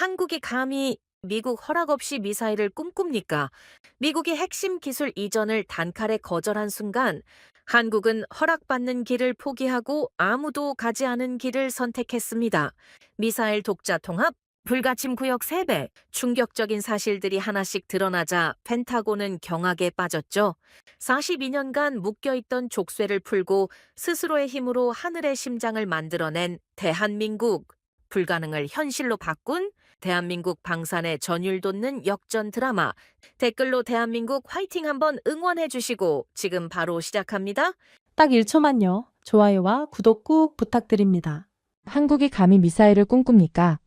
한국이 감히 미국 허락 없이 미사일을 꿈꿉니까? 미국이 핵심 기술 이전을 단칼에 거절한 순간 한국은 허락받는 길을 포기하고 아무도 가지 않은 길을 선택했습니다. 미사일 독자 통합, 불가침 구역 3배, 충격적인 사실들이 하나씩 드러나자 펜타곤은 경악에 빠졌죠. 42년간 묶여있던 족쇄를 풀고 스스로의 힘으로 하늘의 심장을 만들어낸 대한민국. 불가능을 현실로 바꾼 대한민국 방산에 전율 돋는 역전 드라마. 댓글로 대한민국 화이팅 한번 응원해 주시고 지금 바로 시작합니다. 딱 1초만요. 좋아요와 구독 꾹 부탁드립니다. 한국이 감히 미사일을 꿈꿉니까?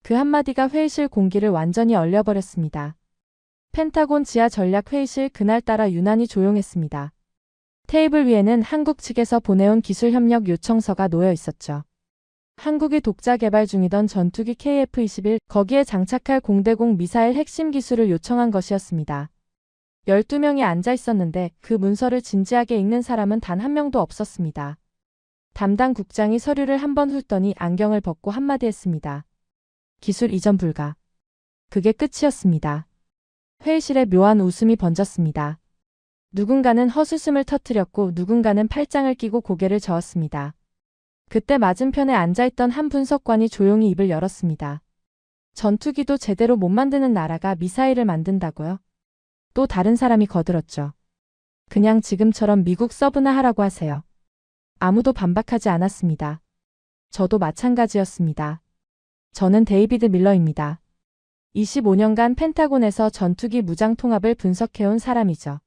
그 한마디가 회의실 공기를 완전히 얼려버렸습니다. 펜타곤 지하 전략 회의실 그날따라 유난히 조용했습니다. 테이블 위에는 한국 측에서 보내온 기술협력 요청서가 놓여 있었죠. 한국이 독자 개발 중이던 전투기 KF-21, 거기에 장착할 공대공 미사일 핵심 기술을 요청한 것이었습니다. 12명이 앉아 있었는데 그 문서를 진지하게 읽는 사람은 단 한 명도 없었습니다. 담당 국장이 서류를 한번 훑더니 안경을 벗고 한마디 했습니다. 기술 이전 불가. 그게 끝이었습니다. 회의실에 묘한 웃음이 번졌습니다. 누군가는 헛웃음을 터뜨렸고 누군가는 팔짱을 끼고 고개를 저었습니다. 그때 맞은편에 앉아있던 한 분석관이 조용히 입을 열었습니다. 전투기도 제대로 못 만드는 나라가 미사일을 만든다고요? 또 다른 사람이 거들었죠. 그냥 지금처럼 미국 서브나 하라고 하세요. 아무도 반박하지 않았습니다. 저도 마찬가지였습니다. 저는 데이비드 밀러입니다. 25년간 펜타곤에서 전투기 무장 통합을 분석해온 사람이죠.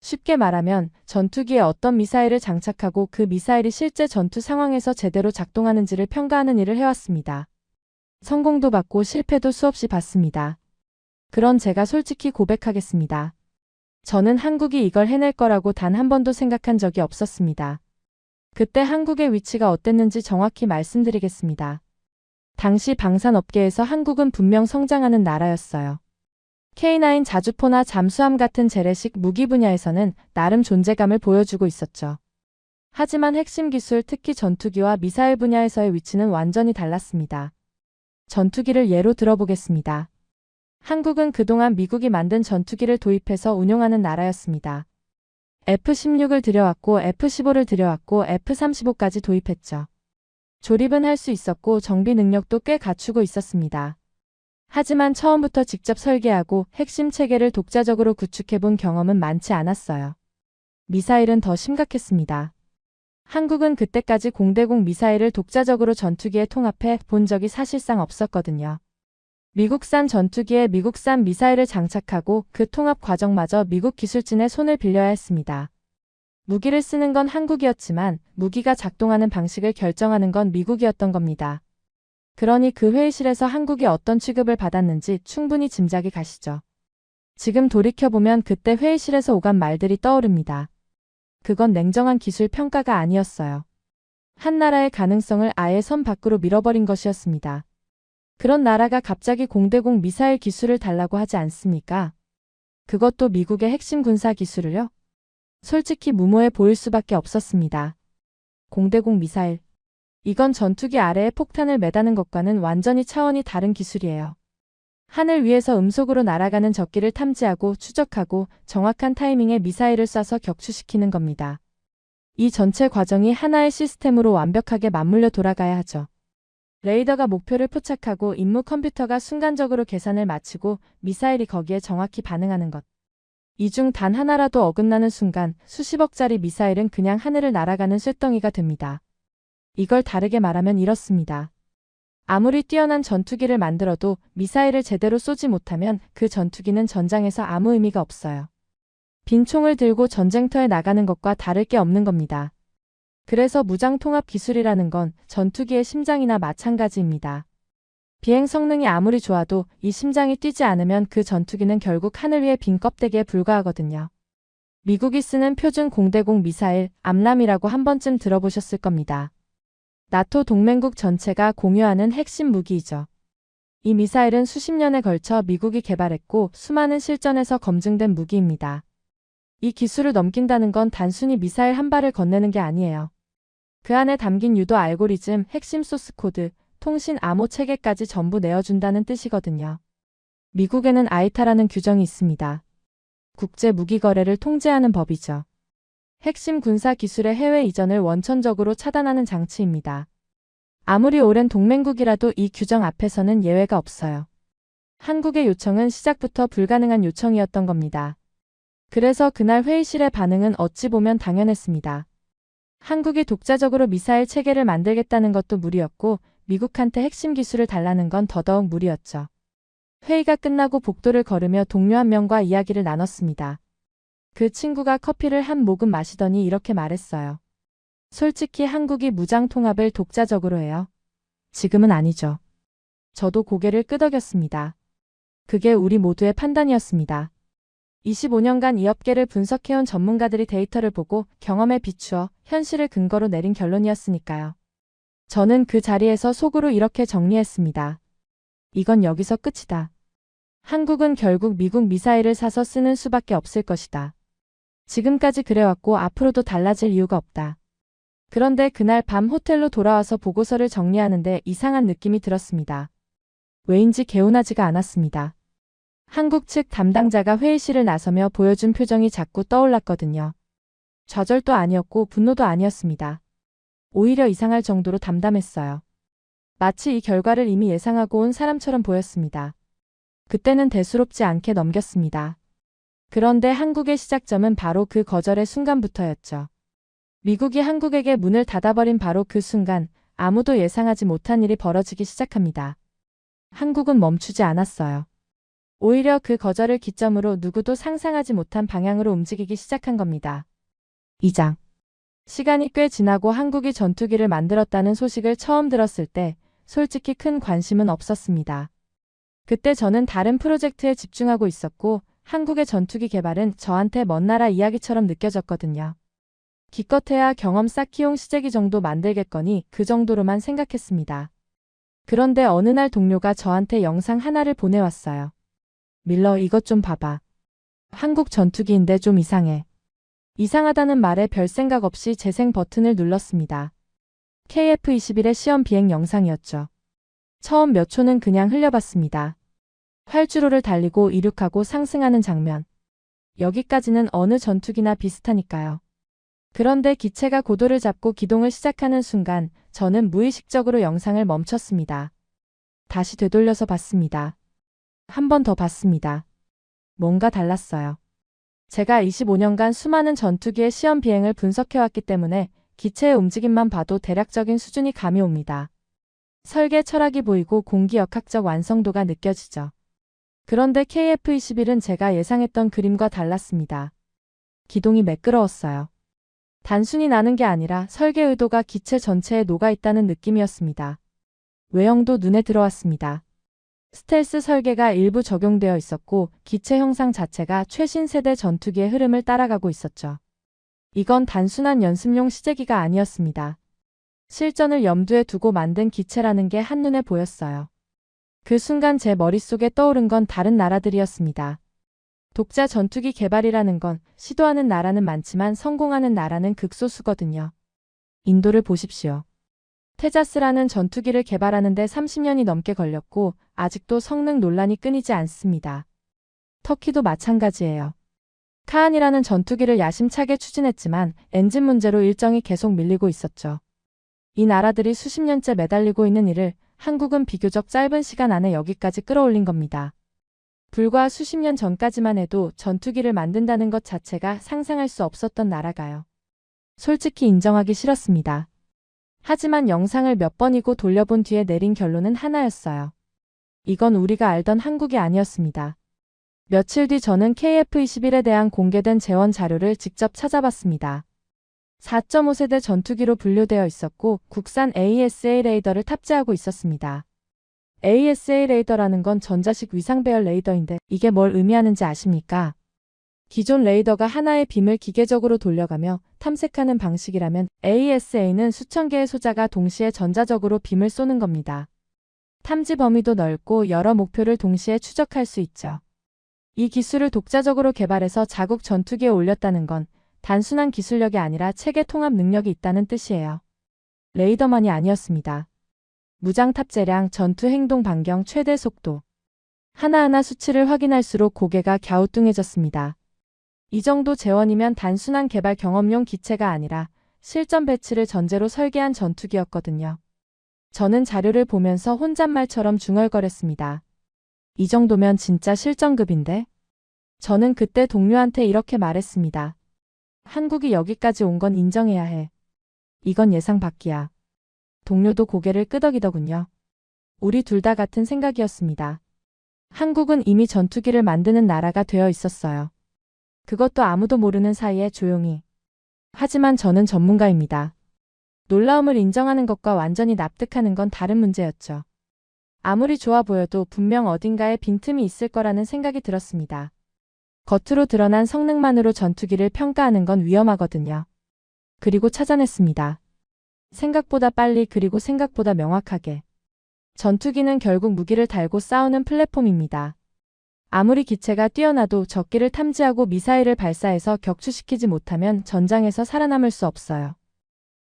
쉽게 말하면 전투기에 어떤 미사일을 장착하고 그 미사일이 실제 전투 상황에서 제대로 작동하는지를 평가하는 일을 해왔습니다. 성공도 봤고 실패도 수없이 봤습니다. 그런 제가 솔직히 고백하겠습니다. 저는 한국이 이걸 해낼 거라고 단 한 번도 생각한 적이 없었습니다. 그때 한국의 위치가 어땠는지 정확히 말씀드리겠습니다. 당시 방산업계에서 한국은 분명 성장하는 나라였어요. K9 자주포나 잠수함 같은 재래식 무기 분야에서는 나름 존재감을 보여주고 있었죠. 하지만 핵심 기술, 특히 전투기와 미사일 분야에서의 위치는 완전히 달랐습니다. 전투기를 예로 들어보겠습니다. 한국은 그동안 미국이 만든 전투기를 도입해서 운용하는 나라였습니다. F-16을 들여왔고 F-15를 들여왔고 F-35까지 도입했죠. 조립은 할 수 있었고 정비 능력도 꽤 갖추고 있었습니다. 하지만 처음부터 직접 설계하고 핵심 체계를 독자적으로 구축해본 경험은 많지 않았어요. 미사일은 더 심각했습니다. 한국은 그때까지 공대공 미사일을 독자적으로 전투기에 통합해 본 적이 사실상 없었거든요. 미국산 전투기에 미국산 미사일을 장착하고 그 통합 과정마저 미국 기술진의 손을 빌려야 했습니다. 무기를 쓰는 건 한국이었지만 무기가 작동하는 방식을 결정하는 건 미국이었던 겁니다. 그러니 그 회의실에서 한국이 어떤 취급을 받았는지 충분히 짐작이 가시죠. 지금 돌이켜보면 그때 회의실에서 오간 말들이 떠오릅니다. 그건 냉정한 기술 평가가 아니었어요. 한 나라의 가능성을 아예 선 밖으로 밀어버린 것이었습니다. 그런 나라가 갑자기 공대공 미사일 기술을 달라고 하지 않습니까? 그것도 미국의 핵심 군사 기술을요? 솔직히 무모해 보일 수밖에 없었습니다. 공대공 미사일. 이건 전투기 아래에 폭탄을 매다는 것과는 완전히 차원이 다른 기술이에요. 하늘 위에서 음속으로 날아가는 적기를 탐지하고 추적하고 정확한 타이밍에 미사일을 쏴서 격추시키는 겁니다. 이 전체 과정이 하나의 시스템으로 완벽하게 맞물려 돌아가야 하죠. 레이더가 목표를 포착하고 임무 컴퓨터가 순간적으로 계산을 마치고 미사일이 거기에 정확히 반응하는 것. 이 중 단 하나라도 어긋나는 순간 수십억짜리 미사일은 그냥 하늘을 날아가는 쇳덩이가 됩니다. 이걸 다르게 말하면 이렇습니다. 아무리 뛰어난 전투기를 만들어도 미사일을 제대로 쏘지 못하면 그 전투기는 전장에서 아무 의미가 없어요. 빈 총을 들고 전쟁터에 나가는 것과 다를 게 없는 겁니다. 그래서 무장통합 기술이라는 건 전투기의 심장이나 마찬가지입니다. 비행 성능이 아무리 좋아도 이 심장이 뛰지 않으면 그 전투기는 결국 하늘 위의 빈 껍데기에 불과하거든요. 미국이 쓰는 표준 공대공 미사일, 암람이라고 한 번쯤 들어보셨을 겁니다. 나토 동맹국 전체가 공유하는 핵심 무기이죠. 이 미사일은 수십 년에 걸쳐 미국이 개발했고 수많은 실전에서 검증된 무기입니다. 이 기술을 넘긴다는 건 단순히 미사일 한 발을 건네는 게 아니에요. 그 안에 담긴 유도 알고리즘, 핵심 소스 코드, 통신 암호 체계까지 전부 내어준다는 뜻이거든요. 미국에는 아이타라는 규정이 있습니다. 국제 무기 거래를 통제하는 법이죠. 핵심 군사 기술의 해외 이전을 원천적으로 차단하는 장치입니다. 아무리 오랜 동맹국이라도 이 규정 앞에서는 예외가 없어요. 한국의 요청은 시작부터 불가능한 요청이었던 겁니다. 그래서 그날 회의실의 반응은 어찌 보면 당연했습니다. 한국이 독자적으로 미사일 체계를 만들겠다는 것도 무리였고 미국한테 핵심 기술을 달라는 건 더더욱 무리였죠. 회의가 끝나고 복도를 걸으며 동료 한 명과 이야기를 나눴습니다. 그 친구가 커피를 한 모금 마시더니 이렇게 말했어요. 솔직히 한국이 무장 통합을 독자적으로 해요. 지금은 아니죠. 저도 고개를 끄덕였습니다. 그게 우리 모두의 판단이었습니다. 25년간 이 업계를 분석해온 전문가들이 데이터를 보고 경험에 비추어 현실을 근거로 내린 결론이었으니까요. 저는 그 자리에서 속으로 이렇게 정리했습니다. 이건 여기서 끝이다. 한국은 결국 미국 미사일을 사서 쓰는 수밖에 없을 것이다. 지금까지 그래왔고 앞으로도 달라질 이유가 없다. 그런데 그날 밤 호텔로 돌아와서 보고서를 정리하는데 이상한 느낌이 들었습니다. 왜인지 개운하지가 않았습니다. 한국 측 담당자가 회의실을 나서며 보여준 표정이 자꾸 떠올랐거든요. 좌절도 아니었고 분노도 아니었습니다. 오히려 이상할 정도로 담담했어요. 마치 이 결과를 이미 예상하고 온 사람처럼 보였습니다. 그때는 대수롭지 않게 넘겼습니다. 그런데 한국의 시작점은 바로 그 거절의 순간부터였죠. 미국이 한국에게 문을 닫아버린 바로 그 순간 아무도 예상하지 못한 일이 벌어지기 시작합니다. 한국은 멈추지 않았어요. 오히려 그 거절을 기점으로 누구도 상상하지 못한 방향으로 움직이기 시작한 겁니다. 2장. 시간이 꽤 지나고 한국이 전투기를 만들었다는 소식을 처음 들었을 때 솔직히 큰 관심은 없었습니다. 그때 저는 다른 프로젝트에 집중하고 있었고 한국의 전투기 개발은 저한테 먼 나라 이야기처럼 느껴졌거든요. 기껏해야 경험 쌓기용 시제기 정도 만들겠거니 그 정도로만 생각했습니다. 그런데 어느 날 동료가 저한테 영상 하나를 보내왔어요. 밀러 이것 좀 봐봐. 한국 전투기인데 좀 이상해. 이상하다는 말에 별 생각 없이 재생 버튼을 눌렀습니다. KF-21의 시험 비행 영상이었죠. 처음 몇 초는 그냥 흘려봤습니다. 활주로를 달리고 이륙하고 상승하는 장면. 여기까지는 어느 전투기나 비슷하니까요. 그런데 기체가 고도를 잡고 기동을 시작하는 순간 저는 무의식적으로 영상을 멈췄습니다. 다시 되돌려서 봤습니다. 한 번 더 봤습니다. 뭔가 달랐어요. 제가 25년간 수많은 전투기의 시험 비행을 분석해왔기 때문에 기체의 움직임만 봐도 대략적인 수준이 감이 옵니다. 설계 철학이 보이고 공기역학적 완성도가 느껴지죠. 그런데 KF-21은 제가 예상했던 그림과 달랐습니다. 기동이 매끄러웠어요. 단순히 나는 게 아니라 설계 의도가 기체 전체에 녹아있다는 느낌이었습니다. 외형도 눈에 들어왔습니다. 스텔스 설계가 일부 적용되어 있었고 기체 형상 자체가 최신 세대 전투기의 흐름을 따라가고 있었죠. 이건 단순한 연습용 시제기가 아니었습니다. 실전을 염두에 두고 만든 기체라는 게 한눈에 보였어요. 그 순간 제 머릿속에 떠오른 건 다른 나라들이었습니다. 독자 전투기 개발이라는 건 시도하는 나라는 많지만 성공하는 나라는 극소수거든요. 인도를 보십시오. 테자스라는 전투기를 개발하는 데 30년이 넘게 걸렸고 아직도 성능 논란이 끊이지 않습니다. 터키도 마찬가지예요. 카안이라는 전투기를 야심차게 추진했지만 엔진 문제로 일정이 계속 밀리고 있었죠. 이 나라들이 수십 년째 매달리고 있는 일을 한국은 비교적 짧은 시간 안에 여기까지 끌어올린 겁니다. 불과 수십 년 전까지만 해도 전투기를 만든다는 것 자체가 상상할 수 없었던 나라가요. 솔직히 인정하기 싫었습니다. 하지만 영상을 몇 번이고 돌려본 뒤에 내린 결론은 하나였어요. 이건 우리가 알던 한국이 아니었습니다. 며칠 뒤 저는 KF-21에 대한 공개된 재원 자료를 직접 찾아봤습니다. 4.5세대 전투기로 분류되어 있었고 국산 AESA 레이더를 탑재하고 있었습니다. AESA 레이더라는 건 전자식 위상 배열 레이더인데 이게 뭘 의미하는지 아십니까? 기존 레이더가 하나의 빔을 기계적으로 돌려가며 탐색하는 방식이라면 AESA는 수천 개의 소자가 동시에 전자적으로 빔을 쏘는 겁니다. 탐지 범위도 넓고 여러 목표를 동시에 추적할 수 있죠. 이 기술을 독자적으로 개발해서 자국 전투기에 올렸다는 건 단순한 기술력이 아니라 체계 통합 능력이 있다는 뜻이에요. 레이더만이 아니었습니다. 무장 탑재량, 전투 행동 반경, 최대 속도. 하나하나 수치를 확인할수록 고개가 갸우뚱해졌습니다. 이 정도 재원이면 단순한 개발 경험용 기체가 아니라 실전 배치를 전제로 설계한 전투기였거든요. 저는 자료를 보면서 혼잣말처럼 중얼거렸습니다. 이 정도면 진짜 실전급인데? 저는 그때 동료한테 이렇게 말했습니다. 한국이 여기까지 온 건 인정해야 해. 이건 예상 밖이야. 동료도 고개를 끄덕이더군요. 우리 둘 다 같은 생각이었습니다. 한국은 이미 전투기를 만드는 나라가 되어 있었어요. 그것도 아무도 모르는 사이에 조용히. 하지만 저는 전문가입니다. 놀라움을 인정하는 것과 완전히 납득하는 건 다른 문제였죠. 아무리 좋아 보여도 분명 어딘가에 빈틈이 있을 거라는 생각이 들었습니다. 겉으로 드러난 성능만으로 전투기를 평가하는 건 위험하거든요. 그리고 찾아냈습니다. 생각보다 빨리, 그리고 생각보다 명확하게. 전투기는 결국 무기를 달고 싸우는 플랫폼입니다. 아무리 기체가 뛰어나도 적기를 탐지하고 미사일을 발사해서 격추시키지 못하면 전장에서 살아남을 수 없어요.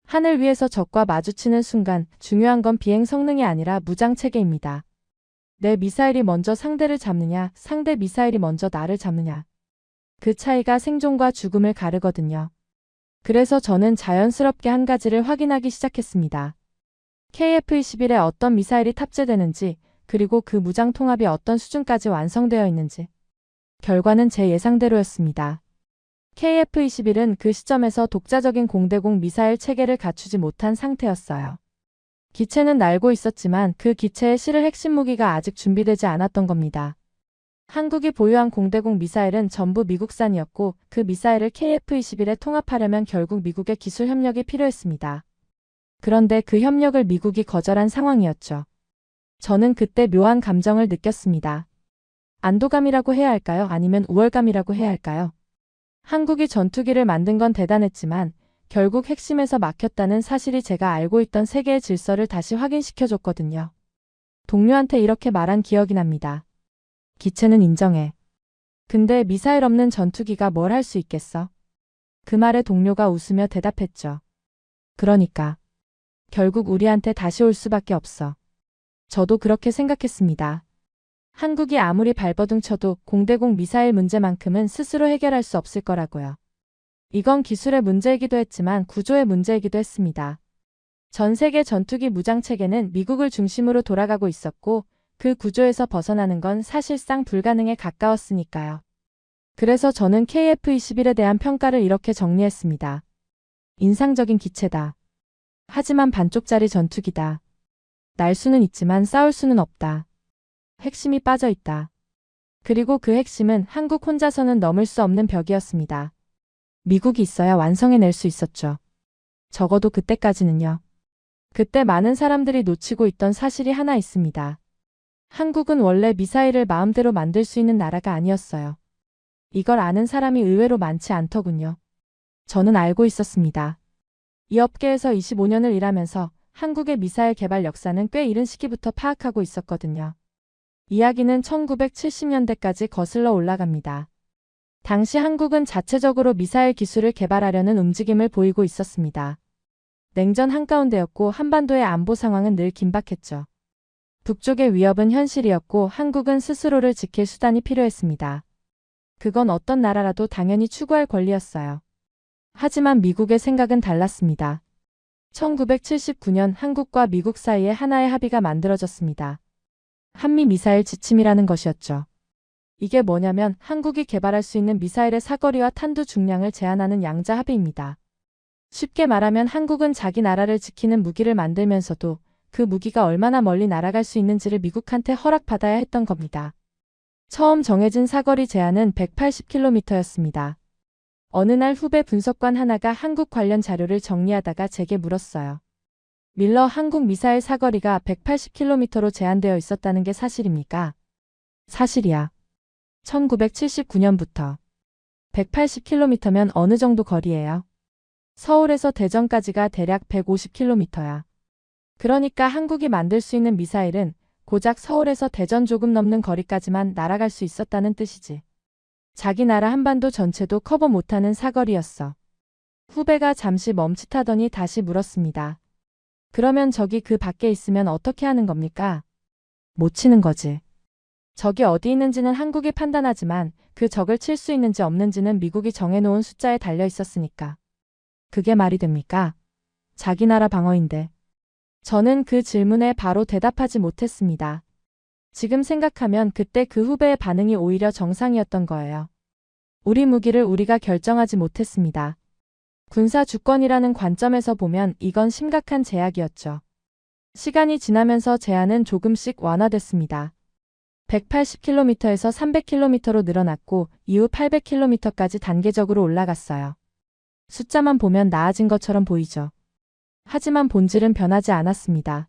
하늘 위에서 적과 마주치는 순간 중요한 건 비행 성능이 아니라 무장 체계입니다. 내 미사일이 먼저 상대를 잡느냐, 상대 미사일이 먼저 나를 잡느냐. 그 차이가 생존과 죽음을 가르거든요. 그래서 저는 자연스럽게 한 가지를 확인하기 시작했습니다. KF-21에 어떤 미사일이 탑재되는지, 그리고 그 무장 통합이 어떤 수준까지 완성되어 있는지. 결과는 제 예상대로였습니다. KF-21은 그 시점에서 독자적인 공대공 미사일 체계를 갖추지 못한 상태였어요. 기체는 날고 있었지만 그 기체에 실을 핵심 무기가 아직 준비되지 않았던 겁니다. 한국이 보유한 공대공 미사일은 전부 미국산이었고 그 미사일을 KF-21에 통합하려면 결국 미국의 기술 협력이 필요했습니다. 그런데 그 협력을 미국이 거절한 상황이었죠. 저는 그때 묘한 감정을 느꼈습니다. 안도감이라고 해야 할까요? 아니면 우월감이라고 해야 할까요? 한국이 전투기를 만든 건 대단했지만 결국 핵심에서 막혔다는 사실이 제가 알고 있던 세계의 질서를 다시 확인시켜줬거든요. 동료한테 이렇게 말한 기억이 납니다. 기체는 인정해. 근데 미사일 없는 전투기가 뭘 할 수 있겠어? 그 말에 동료가 웃으며 대답했죠. 그러니까. 결국 우리한테 다시 올 수밖에 없어. 저도 그렇게 생각했습니다. 한국이 아무리 발버둥 쳐도 공대공 미사일 문제만큼은 스스로 해결할 수 없을 거라고요. 이건 기술의 문제이기도 했지만 구조의 문제이기도 했습니다. 전 세계 전투기 무장 체계는 미국을 중심으로 돌아가고 있었고 그 구조에서 벗어나는 건 사실상 불가능에 가까웠으니까요. 그래서 저는 KF-21에 대한 평가를 이렇게 정리했습니다. 인상적인 기체다. 하지만 반쪽짜리 전투기다. 날 수는 있지만 싸울 수는 없다. 핵심이 빠져 있다. 그리고 그 핵심은 한국 혼자서는 넘을 수 없는 벽이었습니다. 미국이 있어야 완성해낼 수 있었죠. 적어도 그때까지는요. 그때 많은 사람들이 놓치고 있던 사실이 하나 있습니다. 한국은 원래 미사일을 마음대로 만들 수 있는 나라가 아니었어요. 이걸 아는 사람이 의외로 많지 않더군요. 저는 알고 있었습니다. 이 업계에서 25년을 일하면서 한국의 미사일 개발 역사는 꽤 이른 시기부터 파악하고 있었거든요. 이야기는 1970년대까지 거슬러 올라갑니다. 당시 한국은 자체적으로 미사일 기술을 개발하려는 움직임을 보이고 있었습니다. 냉전 한가운데였고 한반도의 안보 상황은 늘 긴박했죠. 북쪽의 위협은 현실이었고 한국은 스스로를 지킬 수단이 필요했습니다. 그건 어떤 나라라도 당연히 추구할 권리였어요. 하지만 미국의 생각은 달랐습니다. 1979년 한국과 미국 사이에 하나의 합의가 만들어졌습니다. 한미 미사일 지침이라는 것이었죠. 이게 뭐냐면 한국이 개발할 수 있는 미사일의 사거리와 탄두 중량을 제한하는 양자 합의입니다. 쉽게 말하면 한국은 자기 나라를 지키는 무기를 만들면서도 그 무기가 얼마나 멀리 날아갈 수 있는지를 미국한테 허락받아야 했던 겁니다. 처음 정해진 사거리 제한은 180km였습니다. 어느 날 후배 분석관 하나가 한국 관련 자료를 정리하다가 제게 물었어요. 밀러, 한국 미사일 사거리가 180km로 제한되어 있었다는 게 사실입니까? 사실이야. 1979년부터. 180km면 어느 정도 거리예요? 서울에서 대전까지가 대략 150km야. 그러니까 한국이 만들 수 있는 미사일은 고작 서울에서 대전 조금 넘는 거리까지만 날아갈 수 있었다는 뜻이지. 자기 나라 한반도 전체도 커버 못하는 사거리였어. 후배가 잠시 멈칫하더니 다시 물었습니다. 그러면 적이 그 밖에 있으면 어떻게 하는 겁니까? 못 치는 거지. 적이 어디 있는지는 한국이 판단하지만 그 적을 칠 수 있는지 없는지는 미국이 정해놓은 숫자에 달려 있었으니까. 그게 말이 됩니까? 자기 나라 방어인데. 저는 그 질문에 바로 대답하지 못했습니다. 지금 생각하면 그때 그 후배의 반응이 오히려 정상이었던 거예요. 우리 무기를 우리가 결정하지 못했습니다. 군사 주권이라는 관점에서 보면 이건 심각한 제약이었죠. 시간이 지나면서 제한은 조금씩 완화됐습니다. 180km에서 300km로 늘어났고 이후 800km까지 단계적으로 올라갔어요. 숫자만 보면 나아진 것처럼 보이죠. 하지만 본질은 변하지 않았습니다.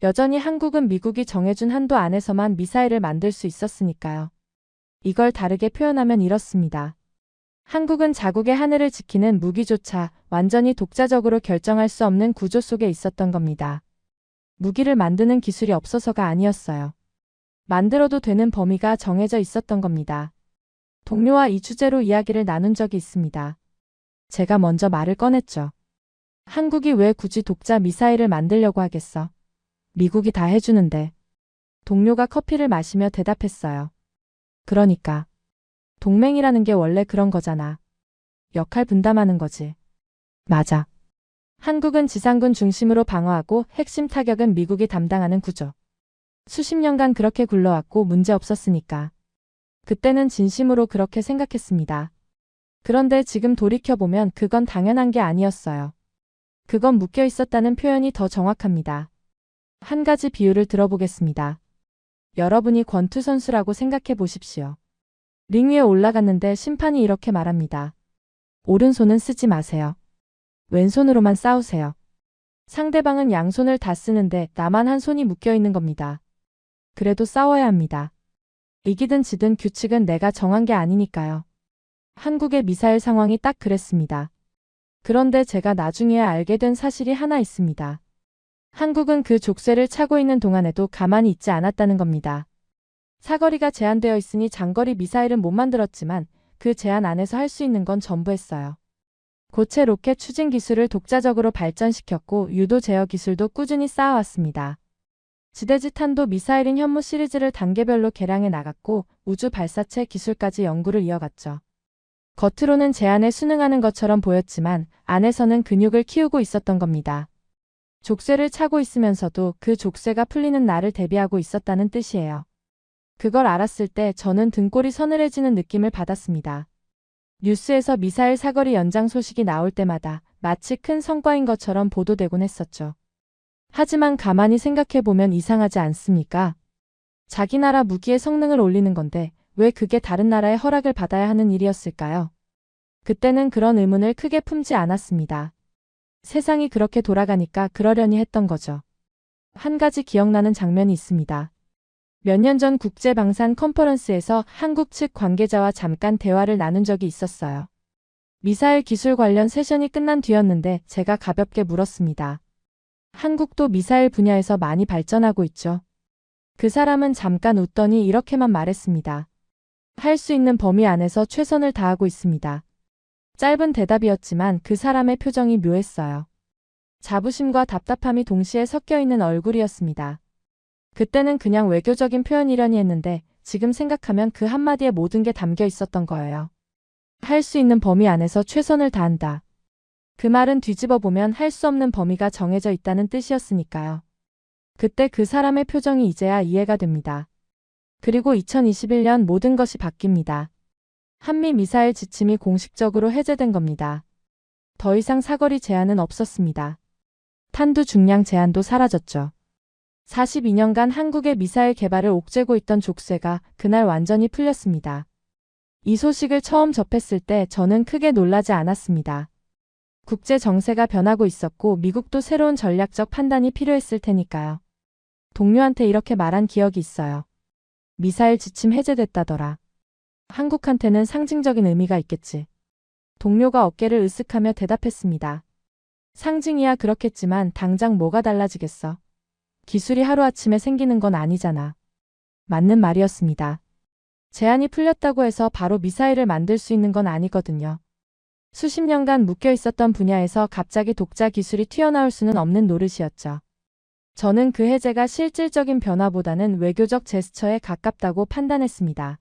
여전히 한국은 미국이 정해준 한도 안에서만 미사일을 만들 수 있었으니까요. 이걸 다르게 표현하면 이렇습니다. 한국은 자국의 하늘을 지키는 무기조차 완전히 독자적으로 결정할 수 없는 구조 속에 있었던 겁니다. 무기를 만드는 기술이 없어서가 아니었어요. 만들어도 되는 범위가 정해져 있었던 겁니다. 동료와 이 주제로 이야기를 나눈 적이 있습니다. 제가 먼저 말을 꺼냈죠. 한국이 왜 굳이 독자 미사일을 만들려고 하겠어? 미국이 다 해주는데. 동료가 커피를 마시며 대답했어요. 그러니까. 동맹이라는 게 원래 그런 거잖아. 역할 분담하는 거지. 맞아. 한국은 지상군 중심으로 방어하고 핵심 타격은 미국이 담당하는 구조. 수십 년간 그렇게 굴러왔고 문제 없었으니까. 그때는 진심으로 그렇게 생각했습니다. 그런데 지금 돌이켜보면 그건 당연한 게 아니었어요. 그건 묶여 있었다는 표현이 더 정확합니다. 한 가지 비유를 들어보겠습니다. 여러분이 권투 선수라고 생각해 보십시오. 링 위에 올라갔는데 심판이 이렇게 말합니다. 오른손은 쓰지 마세요. 왼손으로만 싸우세요. 상대방은 양손을 다 쓰는데 나만 한 손이 묶여 있는 겁니다. 그래도 싸워야 합니다. 이기든 지든 규칙은 내가 정한 게 아니니까요. 한국의 미사일 상황이 딱 그랬습니다. 그런데 제가 나중에야 알게 된 사실이 하나 있습니다. 한국은 그 족쇄를 차고 있는 동안에도 가만히 있지 않았다는 겁니다. 사거리가 제한되어 있으니 장거리 미사일은 못 만들었지만 그 제한 안에서 할 수 있는 건 전부 했어요. 고체 로켓 추진 기술을 독자적으로 발전시켰고 유도 제어 기술도 꾸준히 쌓아왔습니다. 지대지 탄도 미사일인 현무 시리즈를 단계별로 개량해 나갔고 우주 발사체 기술까지 연구를 이어갔죠. 겉으로는 제한에 순응하는 것처럼 보였지만 안에서는 근육을 키우고 있었던 겁니다. 족쇄를 차고 있으면서도 그 족쇄가 풀리는 날을 대비하고 있었다는 뜻이에요. 그걸 알았을 때 저는 등골이 서늘해지는 느낌을 받았습니다. 뉴스에서 미사일 사거리 연장 소식이 나올 때마다 마치 큰 성과인 것처럼 보도되곤 했었죠. 하지만 가만히 생각해보면 이상하지 않습니까? 자기 나라 무기의 성능을 올리는 건데 왜 그게 다른 나라의 허락을 받아야 하는 일이었을까요? 그때는 그런 의문을 크게 품지 않았습니다. 세상이 그렇게 돌아가니까 그러려니 했던 거죠. 한 가지 기억나는 장면이 있습니다. 몇 년 전 국제방산 컨퍼런스에서 한국 측 관계자와 잠깐 대화를 나눈 적이 있었어요. 미사일 기술 관련 세션이 끝난 뒤였는데 제가 가볍게 물었습니다. 한국도 미사일 분야에서 많이 발전하고 있죠. 그 사람은 잠깐 웃더니 이렇게만 말했습니다. 할 수 있는 범위 안에서 최선을 다하고 있습니다. 짧은 대답이었지만 그 사람의 표정이 묘했어요. 자부심과 답답함이 동시에 섞여 있는 얼굴이었습니다. 그때는 그냥 외교적인 표현이려니 했는데 지금 생각하면 그 한마디에 모든 게 담겨 있었던 거예요. 할 수 있는 범위 안에서 최선을 다한다. 그 말은 뒤집어 보면 할 수 없는 범위가 정해져 있다는 뜻이었으니까요. 그때 그 사람의 표정이 이제야 이해가 됩니다. 그리고 2021년 모든 것이 바뀝니다. 한미 미사일 지침이 공식적으로 해제된 겁니다. 더 이상 사거리 제한은 없었습니다. 탄두 중량 제한도 사라졌죠. 42년간 한국의 미사일 개발을 옥죄고 있던 족쇄가 그날 완전히 풀렸습니다. 이 소식을 처음 접했을 때 저는 크게 놀라지 않았습니다. 국제 정세가 변하고 있었고 미국도 새로운 전략적 판단이 필요했을 테니까요. 동료한테 이렇게 말한 기억이 있어요. 미사일 지침 해제됐다더라. 한국한테는 상징적인 의미가 있겠지. 동료가 어깨를 으쓱하며 대답했습니다. 상징이야 그렇겠지만 당장 뭐가 달라지겠어. 기술이 하루아침에 생기는 건 아니잖아. 맞는 말이었습니다. 제한이 풀렸다고 해서 바로 미사일을 만들 수 있는 건 아니거든요. 수십 년간 묶여 있었던 분야에서 갑자기 독자 기술이 튀어나올 수는 없는 노릇이었죠. 저는 그 해제가 실질적인 변화보다는 외교적 제스처에 가깝다고 판단했습니다.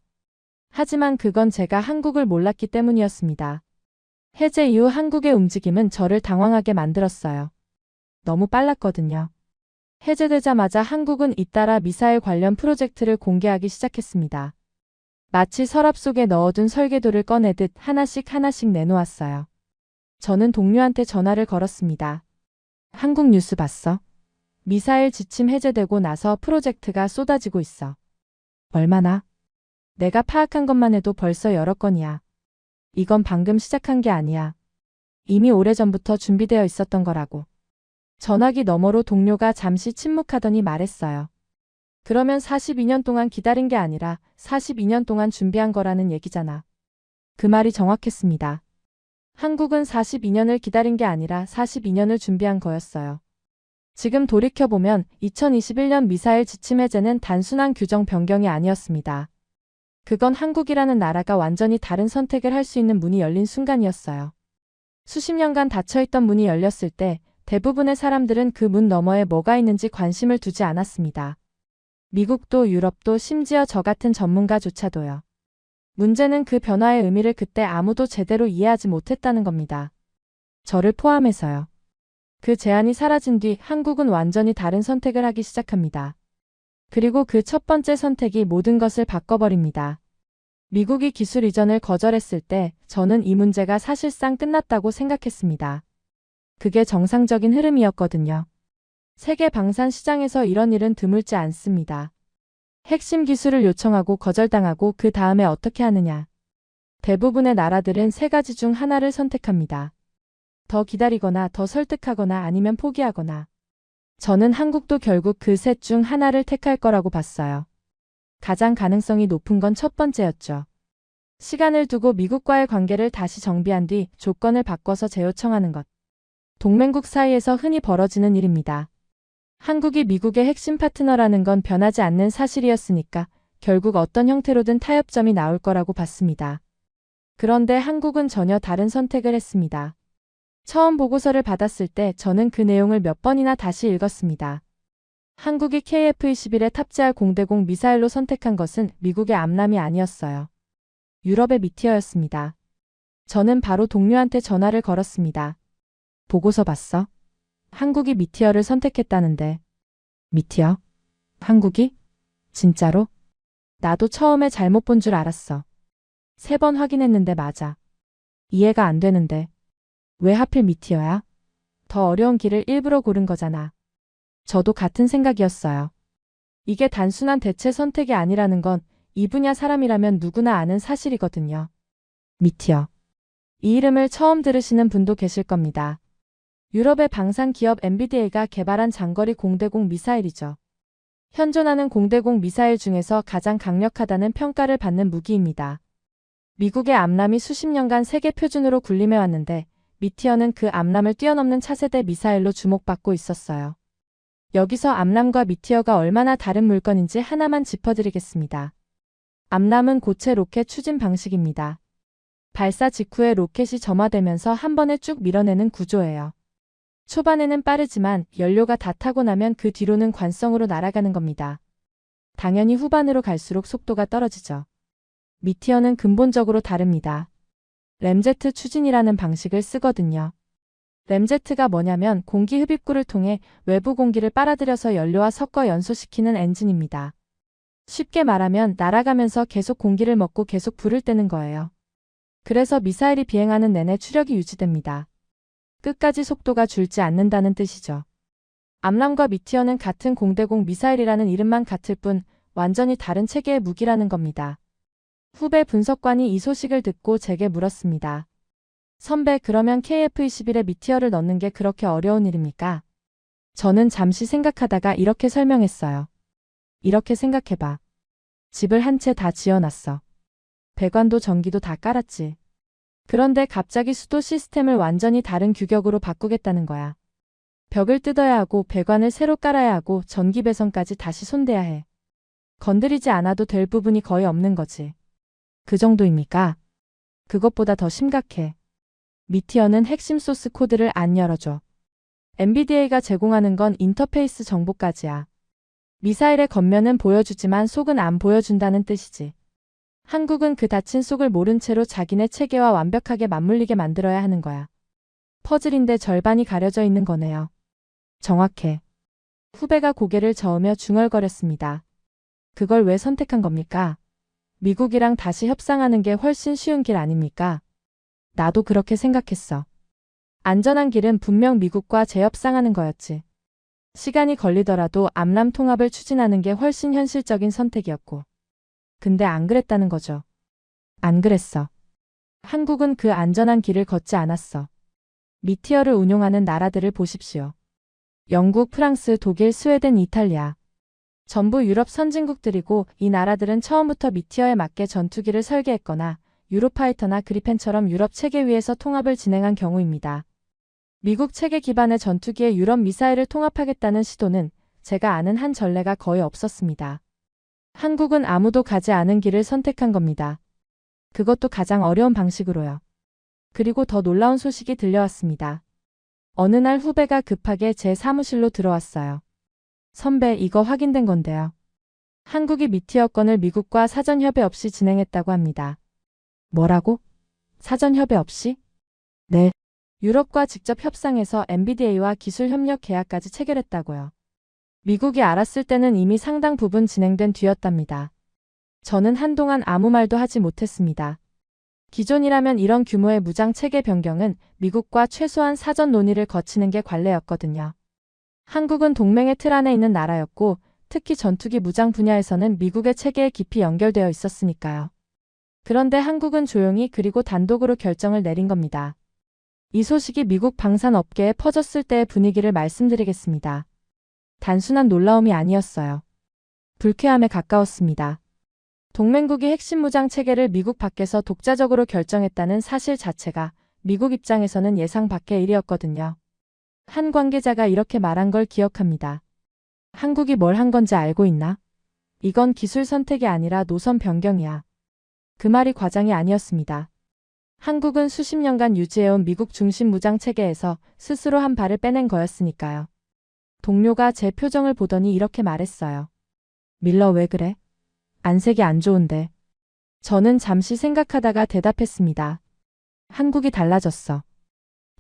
하지만 그건 제가 한국을 몰랐기 때문이었습니다. 해제 이후 한국의 움직임은 저를 당황하게 만들었어요. 너무 빨랐거든요. 해제되자마자 한국은 잇따라 미사일 관련 프로젝트를 공개하기 시작했습니다. 마치 서랍 속에 넣어둔 설계도를 꺼내듯 하나씩 하나씩 내놓았어요. 저는 동료한테 전화를 걸었습니다. 한국 뉴스 봤어? 미사일 지침 해제되고 나서 프로젝트가 쏟아지고 있어. 얼마나? 내가 파악한 것만 해도 벌써 여러 건이야. 이건 방금 시작한 게 아니야. 이미 오래전부터 준비되어 있었던 거라고. 전화기 너머로 동료가 잠시 침묵하더니 말했어요. 그러면 42년 동안 기다린 게 아니라 42년 동안 준비한 거라는 얘기잖아. 그 말이 정확했습니다. 한국은 42년을 기다린 게 아니라 42년을 준비한 거였어요. 지금 돌이켜보면 2021년 미사일 지침 해제는 단순한 규정 변경이 아니었습니다. 그건 한국이라는 나라가 완전히 다른 선택을 할 수 있는 문이 열린 순간이었어요. 수십 년간 닫혀있던 문이 열렸을 때 대부분의 사람들은 그 문 너머에 뭐가 있는지 관심을 두지 않았습니다. 미국도 유럽도 심지어 저 같은 전문가조차도요. 문제는 그 변화의 의미를 그때 아무도 제대로 이해하지 못했다는 겁니다. 저를 포함해서요. 그 제안이 사라진 뒤 한국은 완전히 다른 선택을 하기 시작합니다. 그리고 그 첫 번째 선택이 모든 것을 바꿔버립니다. 미국이 기술 이전을 거절했을 때 저는 이 문제가 사실상 끝났다고 생각했습니다. 그게 정상적인 흐름이었거든요. 세계 방산 시장에서 이런 일은 드물지 않습니다. 핵심 기술을 요청하고 거절당하고 그 다음에 어떻게 하느냐. 대부분의 나라들은 세 가지 중 하나를 선택합니다. 더 기다리거나 더 설득하거나 아니면 포기하거나. 저는 한국도 결국 그 셋 중 하나를 택할 거라고 봤어요. 가장 가능성이 높은 건 첫 번째였죠. 시간을 두고 미국과의 관계를 다시 정비한 뒤 조건을 바꿔서 재요청하는 것. 동맹국 사이에서 흔히 벌어지는 일입니다. 한국이 미국의 핵심 파트너라는 건 변하지 않는 사실이었으니까 결국 어떤 형태로든 타협점이 나올 거라고 봤습니다. 그런데 한국은 전혀 다른 선택을 했습니다. 처음 보고서를 받았을 때 저는 그 내용을 몇 번이나 다시 읽었습니다. 한국이 KF-21에 탑재할 공대공 미사일로 선택한 것은 미국의 암람이 아니었어요. 유럽의 미티어였습니다. 저는 바로 동료한테 전화를 걸었습니다. 보고서 봤어? 한국이 미티어를 선택했다는데. 미티어? 한국이? 진짜로? 나도 처음에 잘못 본 줄 알았어. 3번 확인했는데 맞아. 이해가 안 되는데. 왜 하필 미티어야? 더 어려운 길을 일부러 고른 거잖아. 저도 같은 생각이었어요. 이게 단순한 대체 선택이 아니라는 건 이 분야 사람이라면 누구나 아는 사실이거든요. 미티어. 이 이름을 처음 들으시는 분도 계실 겁니다. 유럽의 방산 기업 엔비디아가 개발한 장거리 공대공 미사일이죠. 현존하는 공대공 미사일 중에서 가장 강력하다는 평가를 받는 무기입니다. 미국의 암람이 수십 년간 세계 표준으로 군림해왔는데 미티어는 그 암람을 뛰어넘는 차세대 미사일로 주목받고 있었어요. 여기서 암람과 미티어가 얼마나 다른 물건인지 하나만 짚어드리겠습니다. 암람은 고체 로켓 추진 방식입니다. 발사 직후에 로켓이 점화되면서 한 번에 쭉 밀어내는 구조예요. 초반에는 빠르지만 연료가 다 타고 나면 그 뒤로는 관성으로 날아가는 겁니다. 당연히 후반으로 갈수록 속도가 떨어지죠. 미티어는 근본적으로 다릅니다. 램제트 추진이라는 방식을 쓰거든요. 램제트가 뭐냐면 공기 흡입구를 통해 외부 공기를 빨아들여서 연료와 섞어 연소시키는 엔진입니다. 쉽게 말하면 날아가면서 계속 공기를 먹고 계속 불을 떼는 거예요. 그래서 미사일이 비행하는 내내 추력이 유지됩니다. 끝까지 속도가 줄지 않는다는 뜻이죠. 암람과 미티어는 같은 공대공 미사일이라는 이름만 같을 뿐 완전히 다른 체계의 무기라는 겁니다. 후배 분석관이 이 소식을 듣고 제게 물었습니다. 선배, 그러면 KF-21에 미티어를 넣는 게 그렇게 어려운 일입니까? 저는 잠시 생각하다가 이렇게 설명했어요. 이렇게 생각해봐. 집을 한 채 다 지어놨어. 배관도 전기도 다 깔았지. 그런데 갑자기 수도 시스템을 완전히 다른 규격으로 바꾸겠다는 거야. 벽을 뜯어야 하고 배관을 새로 깔아야 하고 전기 배선까지 다시 손대야 해. 건드리지 않아도 될 부분이 거의 없는 거지. 그 정도입니까? 그것보다 더 심각해. 미티어는 핵심 소스 코드를 안 열어줘. NVIDIA가 제공하는 건 인터페이스 정보까지야. 미사일의 겉면은 보여주지만 속은 안 보여준다는 뜻이지. 한국은 그 닫힌 속을 모른 채로 자기네 체계와 완벽하게 맞물리게 만들어야 하는 거야. 퍼즐인데 절반이 가려져 있는 거네요. 정확해. 후배가 고개를 저으며 중얼거렸습니다. 그걸 왜 선택한 겁니까? 미국이랑 다시 협상하는 게 훨씬 쉬운 길 아닙니까? 나도 그렇게 생각했어. 안전한 길은 분명 미국과 재협상하는 거였지. 시간이 걸리더라도 암람 통합을 추진하는 게 훨씬 현실적인 선택이었고. 근데 안 그랬다는 거죠. 안 그랬어. 한국은 그 안전한 길을 걷지 않았어. 미티어를 운용하는 나라들을 보십시오. 영국, 프랑스, 독일, 스웨덴, 이탈리아. 전부 유럽 선진국들이고 이 나라들은 처음부터 미티어에 맞게 전투기를 설계했거나 유로파이터나 그리펜처럼 유럽 체계 위에서 통합을 진행한 경우입니다. 미국 체계 기반의 전투기에 유럽 미사일을 통합하겠다는 시도는 제가 아는 한 전례가 거의 없었습니다. 한국은 아무도 가지 않은 길을 선택한 겁니다. 그것도 가장 어려운 방식으로요. 그리고 더 놀라운 소식이 들려왔습니다. 어느 날 후배가 급하게 제 사무실로 들어왔어요. 선배, 이거 확인된 건데요. 한국이 미티어 건을 미국과 사전 협의 없이 진행했다고 합니다. 뭐라고? 사전 협의 없이? 네. 유럽과 직접 협상해서 NVIDIA와 기술 협력 계약까지 체결했다고요. 미국이 알았을 때는 이미 상당 부분 진행된 뒤였답니다. 저는 한동안 아무 말도 하지 못했습니다. 기존이라면 이런 규모의 무장 체계 변경은 미국과 최소한 사전 논의를 거치는 게 관례였거든요. 한국은 동맹의 틀 안에 있는 나라였고 특히 전투기 무장 분야에서는 미국의 체계에 깊이 연결되어 있었으니까요. 그런데 한국은 조용히 그리고 단독으로 결정을 내린 겁니다. 이 소식이 미국 방산업계에 퍼졌을 때의 분위기를 말씀드리겠습니다. 단순한 놀라움이 아니었어요. 불쾌함에 가까웠습니다. 동맹국이 핵심 무장 체계를 미국 밖에서 독자적으로 결정했다는 사실 자체가 미국 입장에서는 예상 밖의 일이었거든요. 한 관계자가 이렇게 말한 걸 기억합니다. 한국이 뭘 한 건지 알고 있나? 이건 기술 선택이 아니라 노선 변경이야. 그 말이 과장이 아니었습니다. 한국은 수십 년간 유지해온 미국 중심 무장 체계에서 스스로 한 발을 빼낸 거였으니까요. 동료가 제 표정을 보더니 이렇게 말했어요. 밀러, 왜 그래? 안색이 안 좋은데. 저는 잠시 생각하다가 대답했습니다. 한국이 달라졌어.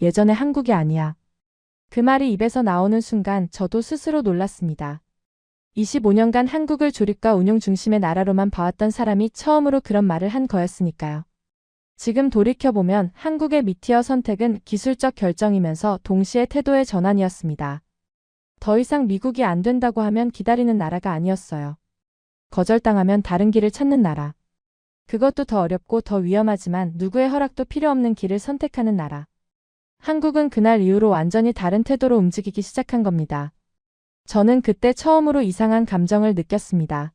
예전의 한국이 아니야. 그 말이 입에서 나오는 순간 저도 스스로 놀랐습니다. 25년간 한국을 조립과 운용 중심의 나라로만 봐왔던 사람이 처음으로 그런 말을 한 거였으니까요. 지금 돌이켜보면 한국의 미티어 선택은 기술적 결정이면서 동시에 태도의 전환이었습니다. 더 이상 미국이 안 된다고 하면 기다리는 나라가 아니었어요. 거절당하면 다른 길을 찾는 나라. 그것도 더 어렵고 더 위험하지만 누구의 허락도 필요 없는 길을 선택하는 나라. 한국은 그날 이후로 완전히 다른 태도로 움직이기 시작한 겁니다. 저는 그때 처음으로 이상한 감정을 느꼈습니다.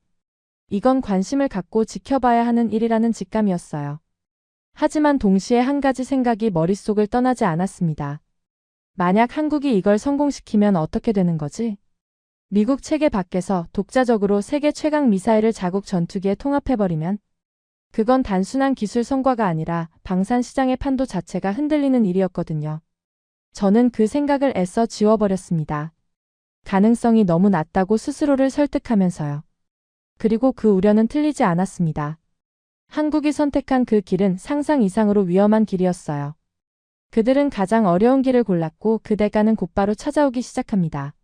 이건 관심을 갖고 지켜봐야 하는 일이라는 직감이었어요. 하지만 동시에 한 가지 생각이 머릿속을 떠나지 않았습니다. 만약 한국이 이걸 성공시키면 어떻게 되는 거지? 미국 체계 밖에서 독자적으로 세계 최강 미사일을 자국 전투기에 통합해버리면? 그건 단순한 기술 성과가 아니라 방산 시장의 판도 자체가 흔들리는 일이었거든요. 저는 그 생각을 애써 지워버렸습니다. 가능성이 너무 낮다고 스스로를 설득하면서요. 그리고 그 우려는 틀리지 않았습니다. 한국이 선택한 그 길은 상상 이상으로 위험한 길이었어요. 그들은 가장 어려운 길을 골랐고 그 대가는 곧바로 찾아오기 시작합니다.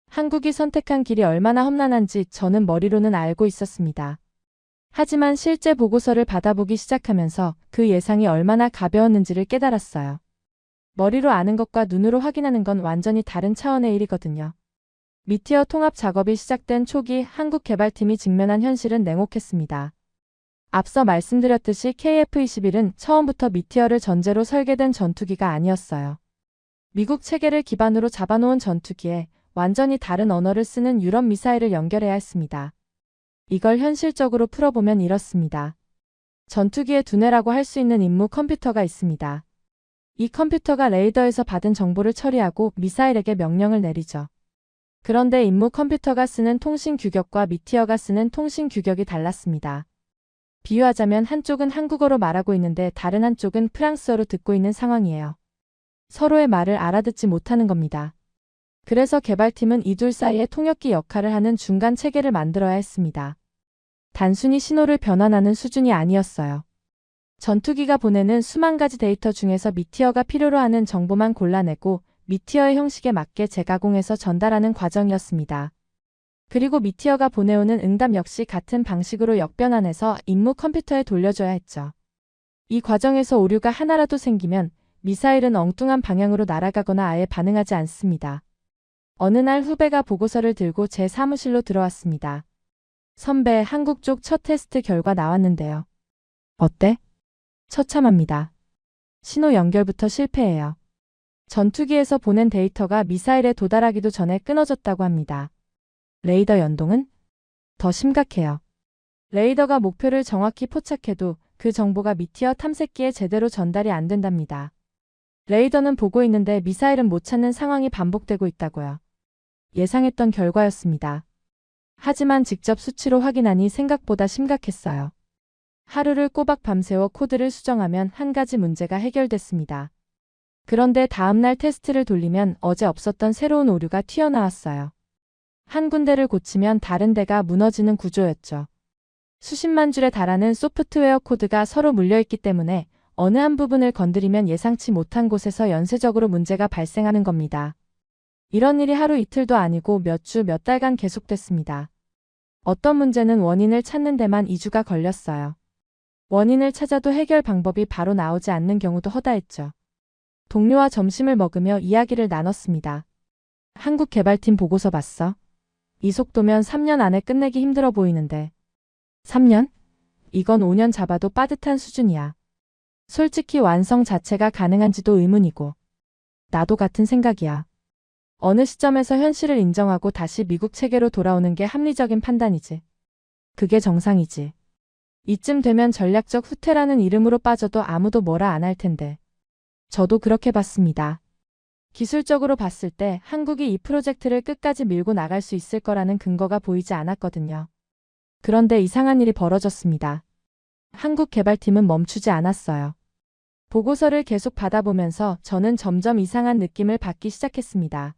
한국이 선택한 길이 얼마나 험난한지 저는 머리로는 알고 있었습니다. 하지만 실제 보고서를 받아보기 시작하면서 그 예상이 얼마나 가벼웠는지를 깨달았어요. 머리로 아는 것과 눈으로 확인하는 건 완전히 다른 차원의 일이거든요. 미티어 통합 작업이 시작된 초기 한국 개발팀이 직면한 현실은 냉혹했습니다. 앞서 말씀드렸듯이 KF-21은 처음부터 미티어를 전제로 설계된 전투기가 아니었어요. 미국 체계를 기반으로 잡아놓은 전투기에 완전히 다른 언어를 쓰는 유럽 미사일을 연결해야 했습니다. 이걸 현실적으로 풀어보면 이렇습니다. 전투기에 두뇌라고 할 수 있는 임무 컴퓨터가 있습니다. 이 컴퓨터가 레이더에서 받은 정보를 처리하고 미사일에게 명령을 내리죠. 그런데 임무 컴퓨터가 쓰는 통신 규격과 미티어가 쓰는 통신 규격이 달랐습니다. 비유하자면 한쪽은 한국어로 말하고 있는데 다른 한쪽은 프랑스어로 듣고 있는 상황이에요. 서로의 말을 알아듣지 못하는 겁니다. 그래서 개발팀은 이 둘 사이에 통역기 역할을 하는 중간 체계를 만들어야 했습니다. 단순히 신호를 변환하는 수준이 아니었어요. 전투기가 보내는 수만 가지 데이터 중에서 미티어가 필요로 하는 정보만 골라내고 미티어의 형식에 맞게 재가공해서 전달하는 과정이었습니다. 그리고 미티어가 보내오는 응답 역시 같은 방식으로 역변환해서 임무 컴퓨터에 돌려줘야 했죠. 이 과정에서 오류가 하나라도 생기면 미사일은 엉뚱한 방향으로 날아가거나 아예 반응하지 않습니다. 어느 날 후배가 보고서를 들고 제 사무실로 들어왔습니다. 선배, 한국 쪽 첫 테스트 결과 나왔는데요. 어때? 처참합니다. 신호 연결부터 실패해요. 전투기에서 보낸 데이터가 미사일에 도달하기도 전에 끊어졌다고 합니다. 레이더 연동은? 더 심각해요. 레이더가 목표를 정확히 포착해도 그 정보가 미티어 탐색기에 제대로 전달이 안 된답니다. 레이더는 보고 있는데 미사일은 못 찾는 상황이 반복되고 있다고요. 예상했던 결과였습니다. 하지만 직접 수치로 확인하니 생각보다 심각했어요. 하루를 꼬박 밤새워 코드를 수정하면 한 가지 문제가 해결됐습니다. 그런데 다음날 테스트를 돌리면 어제 없었던 새로운 오류가 튀어나왔어요. 한 군데를 고치면 다른 데가 무너지는 구조였죠. 수십만 줄에 달하는 소프트웨어 코드가 서로 물려있기 때문에 어느 한 부분을 건드리면 예상치 못한 곳에서 연쇄적으로 문제가 발생하는 겁니다. 이런 일이 하루 이틀도 아니고 몇 주, 몇 달간 계속됐습니다. 어떤 문제는 원인을 찾는 데만 2주가 걸렸어요. 원인을 찾아도 해결 방법이 바로 나오지 않는 경우도 허다했죠. 동료와 점심을 먹으며 이야기를 나눴습니다. 한국 개발팀 보고서 봤어? 이 속도면 3년 안에 끝내기 힘들어 보이는데. 3년? 이건 5년 잡아도 빠듯한 수준이야. 솔직히 완성 자체가 가능한지도 의문이고. 나도 같은 생각이야. 어느 시점에서 현실을 인정하고 다시 미국 체계로 돌아오는 게 합리적인 판단이지. 그게 정상이지. 이쯤 되면 전략적 후퇴라는 이름으로 빠져도 아무도 뭐라 안 할 텐데. 저도 그렇게 봤습니다. 기술적으로 봤을 때 한국이 이 프로젝트를 끝까지 밀고 나갈 수 있을 거라는 근거가 보이지 않았거든요. 그런데 이상한 일이 벌어졌습니다. 한국 개발팀은 멈추지 않았어요. 보고서를 계속 받아보면서 저는 점점 이상한 느낌을 받기 시작했습니다.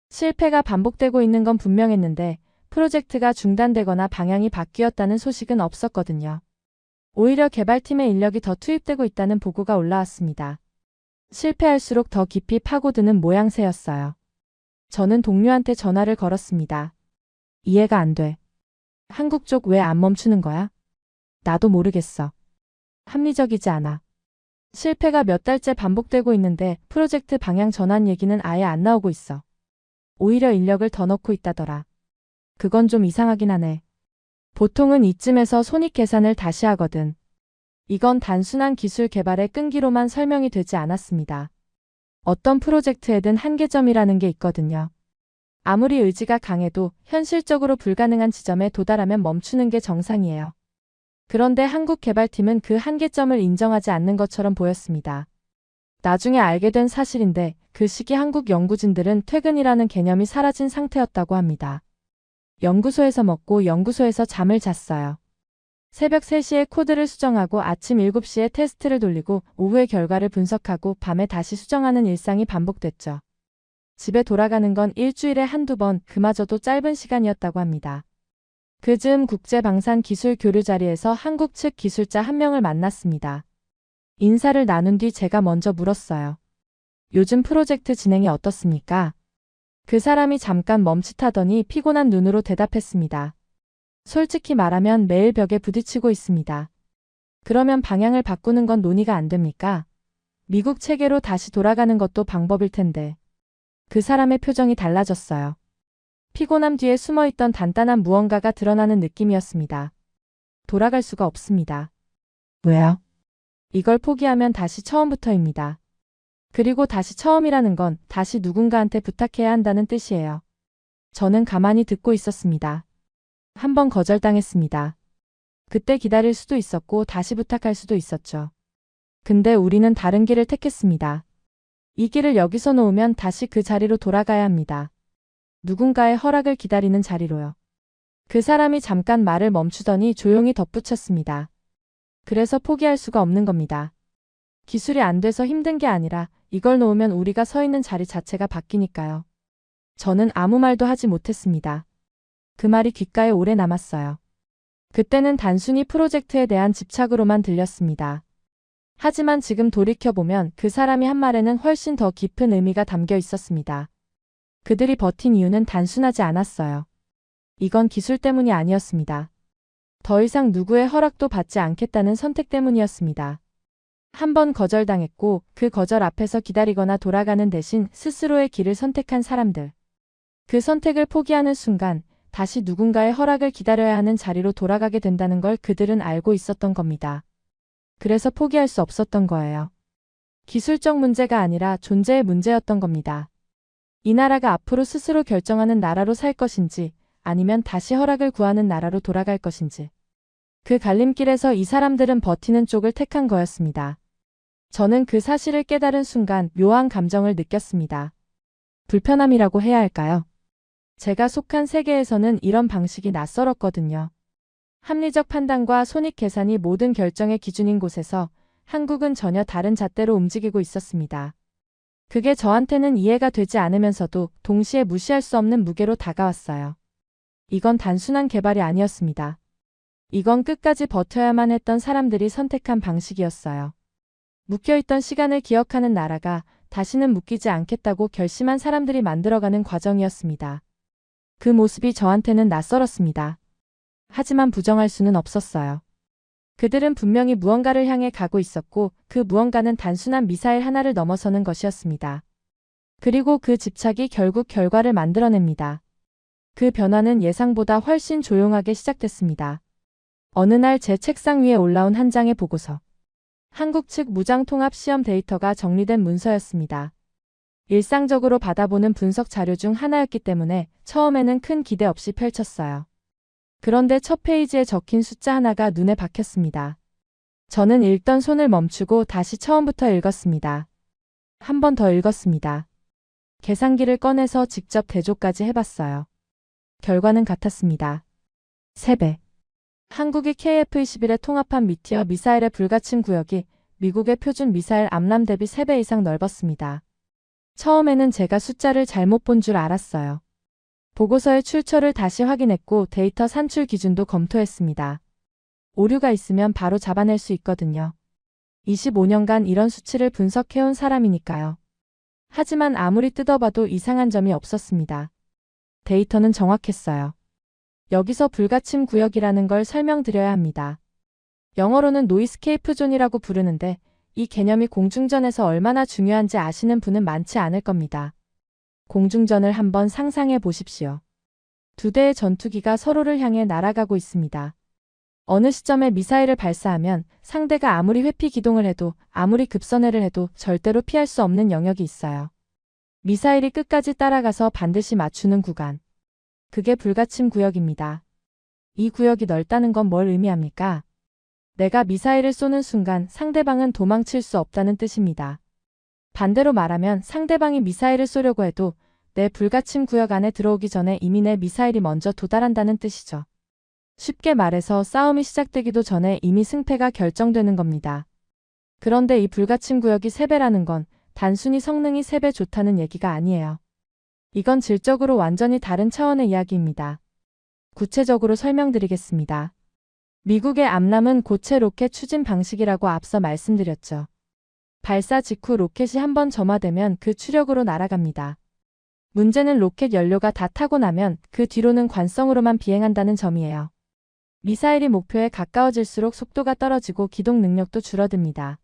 실패가 반복되고 있는 건 분명했는데 프로젝트가 중단되거나 방향이 바뀌었다는 소식은 없었거든요. 오히려 개발팀의 인력이 더 투입되고 있다는 보고가 올라왔습니다. 실패할수록 더 깊이 파고드는 모양새였어요. 저는 동료한테 전화를 걸었습니다. 이해가 안 돼. 한국 쪽 왜 안 멈추는 거야? 나도 모르겠어. 합리적이지 않아. 실패가 몇 달째 반복되고 있는데 프로젝트 방향 전환 얘기는 아예 안 나오고 있어. 오히려 인력을 더 넣고 있다더라. 그건 좀 이상하긴 하네. 보통은 이쯤에서 손익 계산을 다시 하거든. 이건 단순한 기술 개발의 끈기로만 설명이 되지 않았습니다. 어떤 프로젝트에든 한계점이라는 게 있거든요. 아무리 의지가 강해도 현실적으로 불가능한 지점에 도달하면 멈추는 게 정상이에요. 그런데 한국 개발팀은 그 한계점을 인정하지 않는 것처럼 보였습니다. 나중에 알게 된 사실인데 그 시기 한국 연구진들은 퇴근이라는 개념이 사라진 상태였다고 합니다. 연구소에서 먹고 연구소에서 잠을 잤어요. 새벽 3시에 코드를 수정하고 아침 7시에 테스트를 돌리고 오후에 결과를 분석하고 밤에 다시 수정하는 일상이 반복됐죠. 집에 돌아가는 건 일주일에 한두 번, 그마저도 짧은 시간이었다고 합니다. 그 즈음 국제방산기술 교류 자리에서 한국 측 기술자 한 명을 만났습니다. 인사를 나눈 뒤 제가 먼저 물었어요. 요즘 프로젝트 진행이 어떻습니까? 그 사람이 잠깐 멈칫하더니 피곤한 눈으로 대답했습니다. 솔직히 말하면 매일 벽에 부딪히고 있습니다. 그러면 방향을 바꾸는 건 논의가 안 됩니까? 미국 체계로 다시 돌아가는 것도 방법일 텐데. 그 사람의 표정이 달라졌어요. 피곤함 뒤에 숨어있던 단단한 무언가가 드러나는 느낌이었습니다. 돌아갈 수가 없습니다. 왜요? 이걸 포기하면 다시 처음부터입니다. 그리고 다시 처음이라는 건 다시 누군가한테 부탁해야 한다는 뜻이에요. 저는 가만히 듣고 있었습니다. 한 번 거절당했습니다. 그때 기다릴 수도 있었고 다시 부탁할 수도 있었죠. 근데 우리는 다른 길을 택했습니다. 이 길을 여기서 놓으면 다시 그 자리로 돌아가야 합니다. 누군가의 허락을 기다리는 자리로요. 그 사람이 잠깐 말을 멈추더니 조용히 덧붙였습니다. 그래서 포기할 수가 없는 겁니다. 기술이 안 돼서 힘든 게 아니라 이걸 놓으면 우리가 서 있는 자리 자체가 바뀌니까요. 저는 아무 말도 하지 못했습니다. 그 말이 귓가에 오래 남았어요. 그때는 단순히 프로젝트에 대한 집착으로만 들렸습니다. 하지만 지금 돌이켜보면 그 사람이 한 말에는 훨씬 더 깊은 의미가 담겨 있었습니다. 그들이 버틴 이유는 단순하지 않았어요. 이건 기술 때문이 아니었습니다. 더 이상 누구의 허락도 받지 않겠다는 선택 때문이었습니다. 한 번 거절당했고 그 거절 앞에서 기다리거나 돌아가는 대신 스스로의 길을 선택한 사람들. 그 선택을 포기하는 순간 다시 누군가의 허락을 기다려야 하는 자리로 돌아가게 된다는 걸 그들은 알고 있었던 겁니다. 그래서 포기할 수 없었던 거예요. 기술적 문제가 아니라 존재의 문제였던 겁니다. 이 나라가 앞으로 스스로 결정하는 나라로 살 것인지 아니면 다시 허락을 구하는 나라로 돌아갈 것인지. 그 갈림길에서 이 사람들은 버티는 쪽을 택한 거였습니다. 저는 그 사실을 깨달은 순간 묘한 감정을 느꼈습니다. 불편함이라고 해야 할까요? 제가 속한 세계에서는 이런 방식이 낯설었거든요. 합리적 판단과 손익 계산이 모든 결정의 기준인 곳에서 한국은 전혀 다른 잣대로 움직이고 있었습니다. 그게 저한테는 이해가 되지 않으면서도 동시에 무시할 수 없는 무게로 다가왔어요. 이건 단순한 개발이 아니었습니다. 이건 끝까지 버텨야만 했던 사람들이 선택한 방식이었어요. 묶여있던 시간을 기억하는 나라가 다시는 묶이지 않겠다고 결심한 사람들이 만들어가는 과정이었습니다. 그 모습이 저한테는 낯설었습니다. 하지만 부정할 수는 없었어요. 그들은 분명히 무언가를 향해 가고 있었고 그 무언가는 단순한 미사일 하나를 넘어서는 것이었습니다. 그리고 그 집착이 결국 결과를 만들어냅니다. 그 변화는 예상보다 훨씬 조용하게 시작됐습니다. 어느 날 제 책상 위에 올라온 한 장의 보고서. 한국 측 무장통합 시험 데이터가 정리된 문서였습니다. 일상적으로 받아보는 분석 자료 중 하나였기 때문에 처음에는 큰 기대 없이 펼쳤어요. 그런데 첫 페이지에 적힌 숫자 하나가 눈에 박혔습니다. 저는 읽던 손을 멈추고 다시 처음부터 읽었습니다. 한 번 더 읽었습니다. 계산기를 꺼내서 직접 대조까지 해봤어요. 결과는 같았습니다. 3배. 한국이 KF-21에 통합한 미티어 미사일의 불가침 구역이 미국의 표준 미사일 암람 대비 3배 이상 넓었습니다. 처음에는 제가 숫자를 잘못 본 줄 알았어요. 보고서의 출처를 다시 확인했고 데이터 산출 기준도 검토했습니다. 오류가 있으면 바로 잡아낼 수 있거든요. 25년간 이런 수치를 분석해온 사람이니까요. 하지만 아무리 뜯어봐도 이상한 점이 없었습니다. 데이터는 정확했어요. 여기서 불가침 구역이라는 걸 설명드려야 합니다. 영어로는 노이스케이프 존이라고 부르는데 이 개념이 공중전에서 얼마나 중요한지 아시는 분은 많지 않을 겁니다. 공중전을 한번 상상해 보십시오. 두 대의 전투기가 서로를 향해 날아가고 있습니다. 어느 시점에 미사일을 발사하면 상대가 아무리 회피 기동을 해도 아무리 급선회를 해도 절대로 피할 수 없는 영역이 있어요. 미사일이 끝까지 따라가서 반드시 맞추는 구간. 그게 불가침 구역입니다. 이 구역이 넓다는 건 뭘 의미합니까? 내가 미사일을 쏘는 순간 상대방은 도망칠 수 없다는 뜻입니다. 반대로 말하면 상대방이 미사일을 쏘려고 해도 내 불가침 구역 안에 들어오기 전에 이미 내 미사일이 먼저 도달한다는 뜻이죠. 쉽게 말해서 싸움이 시작되기도 전에 이미 승패가 결정되는 겁니다. 그런데 이 불가침 구역이 3배라는 건 단순히 성능이 3배 좋다는 얘기가 아니에요. 이건 질적으로 완전히 다른 차원의 이야기입니다. 구체적으로 설명드리겠습니다. 미국의 암람은 고체 로켓 추진 방식이라고 앞서 말씀드렸죠. 발사 직후 로켓이 한번 점화되면 그 추력으로 날아갑니다. 문제는 로켓 연료가 다 타고 나면 그 뒤로는 관성으로만 비행한다는 점이에요. 미사일이 목표에 가까워질수록 속도가 떨어지고 기동 능력도 줄어듭니다.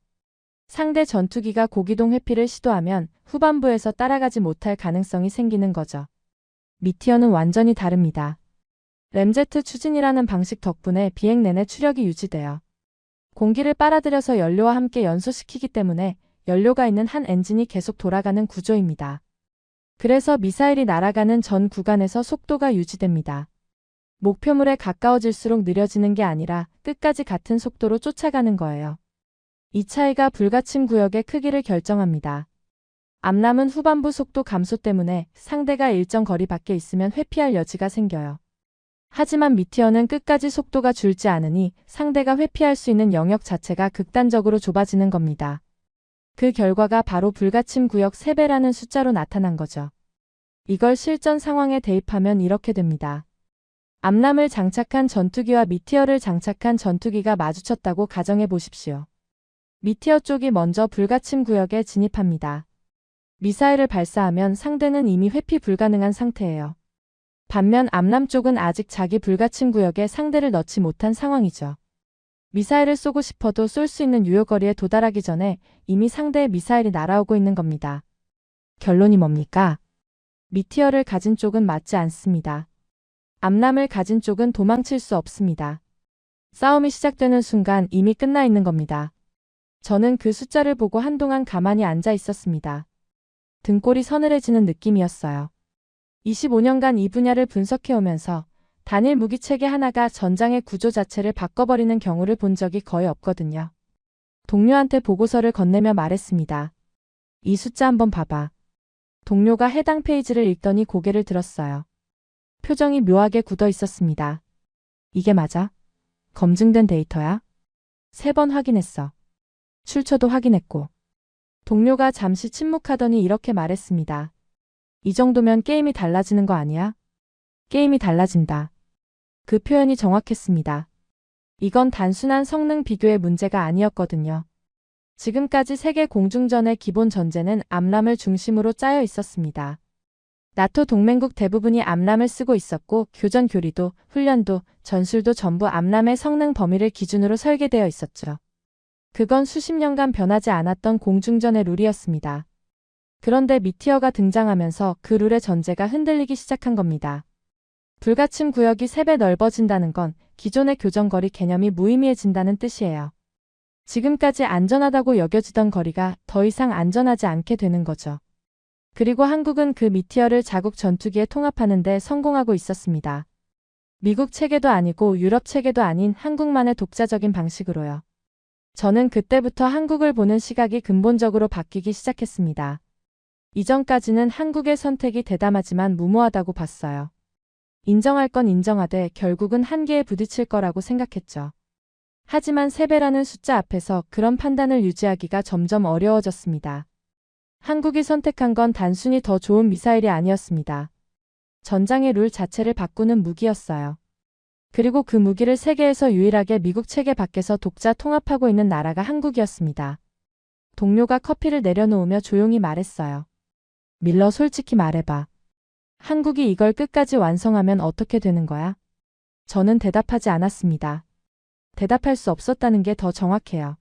상대 전투기가 고기동 회피를 시도하면 후반부에서 따라가지 못할 가능성이 생기는 거죠. 미티어는 완전히 다릅니다. 램제트 추진이라는 방식 덕분에 비행 내내 추력이 유지돼요. 공기를 빨아들여서 연료와 함께 연소시키기 때문에 연료가 있는 한 엔진이 계속 돌아가는 구조입니다. 그래서 미사일이 날아가는 전 구간에서 속도가 유지됩니다. 목표물에 가까워질수록 느려지는 게 아니라 끝까지 같은 속도로 쫓아가는 거예요. 이 차이가 불가침 구역의 크기를 결정합니다. 암람은 후반부 속도 감소 때문에 상대가 일정 거리 밖에 있으면 회피할 여지가 생겨요. 하지만 미티어는 끝까지 속도가 줄지 않으니 상대가 회피할 수 있는 영역 자체가 극단적으로 좁아지는 겁니다. 그 결과가 바로 불가침 구역 3배라는 숫자로 나타난 거죠. 이걸 실전 상황에 대입하면 이렇게 됩니다. 암람을 장착한 전투기와 미티어를 장착한 전투기가 마주쳤다고 가정해 보십시오. 미티어 쪽이 먼저 불가침 구역에 진입합니다. 미사일을 발사하면 상대는 이미 회피 불가능한 상태예요. 반면 암람 쪽은 아직 자기 불가침 구역에 상대를 넣지 못한 상황이죠. 미사일을 쏘고 싶어도 쏠 수 있는 유효거리에 도달하기 전에 이미 상대의 미사일이 날아오고 있는 겁니다. 결론이 뭡니까? 미티어를 가진 쪽은 맞지 않습니다. 암람을 가진 쪽은 도망칠 수 없습니다. 싸움이 시작되는 순간 이미 끝나 있는 겁니다. 저는 그 숫자를 보고 한동안 가만히 앉아 있었습니다. 등골이 서늘해지는 느낌이었어요. 25년간 이 분야를 분석해오면서 단일 무기체계 하나가 전장의 구조 자체를 바꿔버리는 경우를 본 적이 거의 없거든요. 동료한테 보고서를 건네며 말했습니다. 이 숫자 한번 봐봐. 동료가 해당 페이지를 읽더니 고개를 들었어요. 표정이 묘하게 굳어 있었습니다. 이게 맞아? 검증된 데이터야? 3번 확인했어. 출처도 확인했고. 동료가 잠시 침묵하더니 이렇게 말했습니다. 이 정도면 게임이 달라지는 거 아니야? 게임이 달라진다. 그 표현이 정확했습니다. 이건 단순한 성능 비교의 문제가 아니었거든요. 지금까지 세계 공중전의 기본 전제는 암람을 중심으로 짜여 있었습니다. 나토 동맹국 대부분이 암람을 쓰고 있었고 교전 교리도, 훈련도, 전술도 전부 암람의 성능 범위를 기준으로 설계되어 있었죠. 그건 수십 년간 변하지 않았던 공중전의 룰이었습니다. 그런데 미티어가 등장하면서 그 룰의 전제가 흔들리기 시작한 겁니다. 불가침 구역이 3배 넓어진다는 건 기존의 교전거리 개념이 무의미해진다는 뜻이에요. 지금까지 안전하다고 여겨지던 거리가 더 이상 안전하지 않게 되는 거죠. 그리고 한국은 그 미티어를 자국 전투기에 통합하는 데 성공하고 있었습니다. 미국 체계도 아니고 유럽 체계도 아닌 한국만의 독자적인 방식으로요. 저는 그때부터 한국을 보는 시각이 근본적으로 바뀌기 시작했습니다. 이전까지는 한국의 선택이 대담하지만 무모하다고 봤어요. 인정할 건 인정하되 결국은 한계에 부딪힐 거라고 생각했죠. 하지만 3배라는 숫자 앞에서 그런 판단을 유지하기가 점점 어려워졌습니다. 한국이 선택한 건 단순히 더 좋은 미사일이 아니었습니다. 전장의 룰 자체를 바꾸는 무기였어요. 그리고 그 무기를 세계에서 유일하게 미국 체계 밖에서 독자 통합하고 있는 나라가 한국이었습니다. 동료가 커피를 내려놓으며 조용히 말했어요. 밀러, 솔직히 말해봐. 한국이 이걸 끝까지 완성하면 어떻게 되는 거야? 저는 대답하지 않았습니다. 대답할 수 없었다는 게 더 정확해요.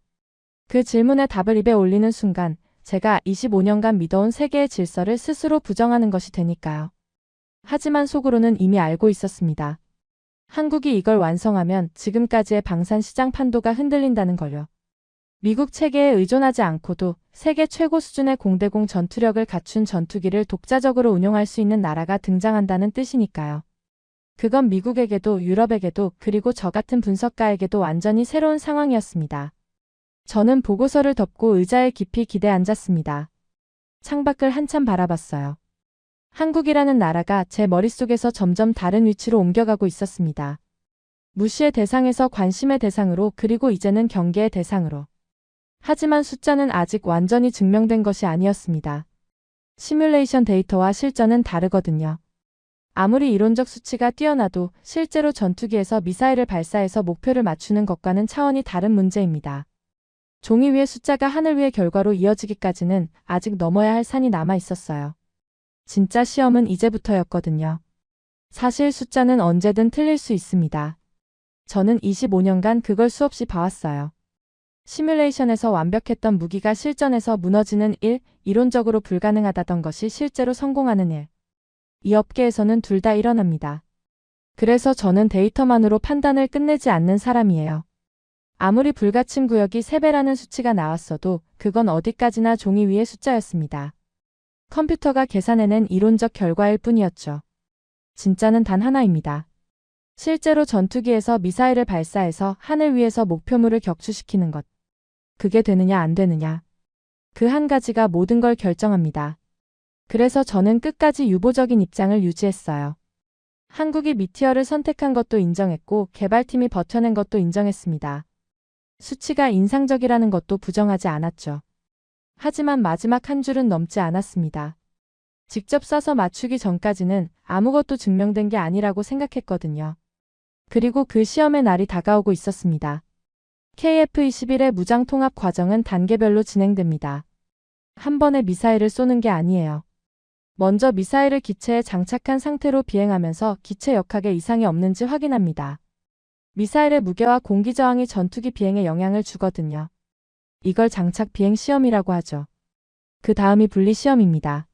그 질문에 답을 입에 올리는 순간 제가 25년간 믿어온 세계의 질서를 스스로 부정하는 것이 되니까요. 하지만 속으로는 이미 알고 있었습니다. 한국이 이걸 완성하면 지금까지의 방산 시장 판도가 흔들린다는 걸요. 미국 체계에 의존하지 않고도 세계 최고 수준의 공대공 전투력을 갖춘 전투기를 독자적으로 운용할 수 있는 나라가 등장한다는 뜻이니까요. 그건 미국에게도 유럽에게도 그리고 저 같은 분석가에게도 완전히 새로운 상황이었습니다. 저는 보고서를 덮고 의자에 깊이 기대 앉았습니다. 창밖을 한참 바라봤어요. 한국이라는 나라가 제 머릿속에서 점점 다른 위치로 옮겨가고 있었습니다. 무시의 대상에서 관심의 대상으로 그리고 이제는 경계의 대상으로. 하지만 숫자는 아직 완전히 증명된 것이 아니었습니다. 시뮬레이션 데이터와 실전은 다르거든요. 아무리 이론적 수치가 뛰어나도 실제로 전투기에서 미사일을 발사해서 목표를 맞추는 것과는 차원이 다른 문제입니다. 종이 위의 숫자가 하늘 위의 결과로 이어지기까지는 아직 넘어야 할 산이 남아 있었어요. 진짜 시험은 이제부터였거든요. 사실 숫자는 언제든 틀릴 수 있습니다. 저는 25년간 그걸 수없이 봐왔어요. 시뮬레이션에서 완벽했던 무기가 실전에서 무너지는 일, 이론적으로 불가능하다던 것이 실제로 성공하는 일. 이 업계에서는 둘 다 일어납니다. 그래서 저는 데이터만으로 판단을 끝내지 않는 사람이에요. 아무리 불가침 구역이 3배라는 수치가 나왔어도 그건 어디까지나 종이 위의 숫자였습니다. 컴퓨터가 계산해낸 이론적 결과일 뿐이었죠. 진짜는 단 하나입니다. 실제로 전투기에서 미사일을 발사해서 하늘 위에서 목표물을 격추시키는 것. 그게 되느냐 안 되느냐. 그 한 가지가 모든 걸 결정합니다. 그래서 저는 끝까지 유보적인 입장을 유지했어요. 한국이 미티어를 선택한 것도 인정했고 개발팀이 버텨낸 것도 인정했습니다. 수치가 인상적이라는 것도 부정하지 않았죠. 하지만 마지막 한 줄은 넘지 않았습니다. 직접 쏴서 맞추기 전까지는 아무것도 증명된 게 아니라고 생각했거든요. 그리고 그 시험의 날이 다가오고 있었습니다. KF-21의 무장 통합 과정은 단계별로 진행됩니다. 한 번에 미사일을 쏘는 게 아니에요. 먼저 미사일을 기체에 장착한 상태로 비행하면서 기체 역학에 이상이 없는지 확인합니다. 미사일의 무게와 공기 저항이 전투기 비행에 영향을 주거든요. 이걸 장착 비행 시험이라고 하죠. 그 다음이 분리 시험입니다.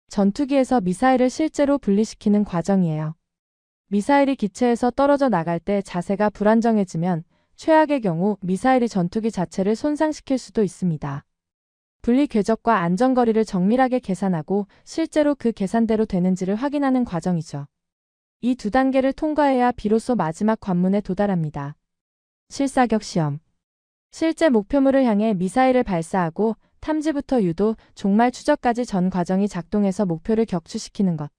전투기에서 미사일을 실제로 분리시키는 과정이에요. 미사일이 기체에서 떨어져 나갈 때 자세가 불안정해지면 최악의 경우 미사일이 전투기 자체를 손상시킬 수도 있습니다. 분리 궤적과 안전거리를 정밀하게 계산하고 실제로 그 계산대로 되는지를 확인하는 과정이죠. 이 두 단계를 통과해야 비로소 마지막 관문에 도달합니다. 실사격 시험. 실제 목표물을 향해 미사일을 발사하고 탐지부터 유도, 종말 추적까지 전 과정이 작동해서 목표를 격추시키는 것.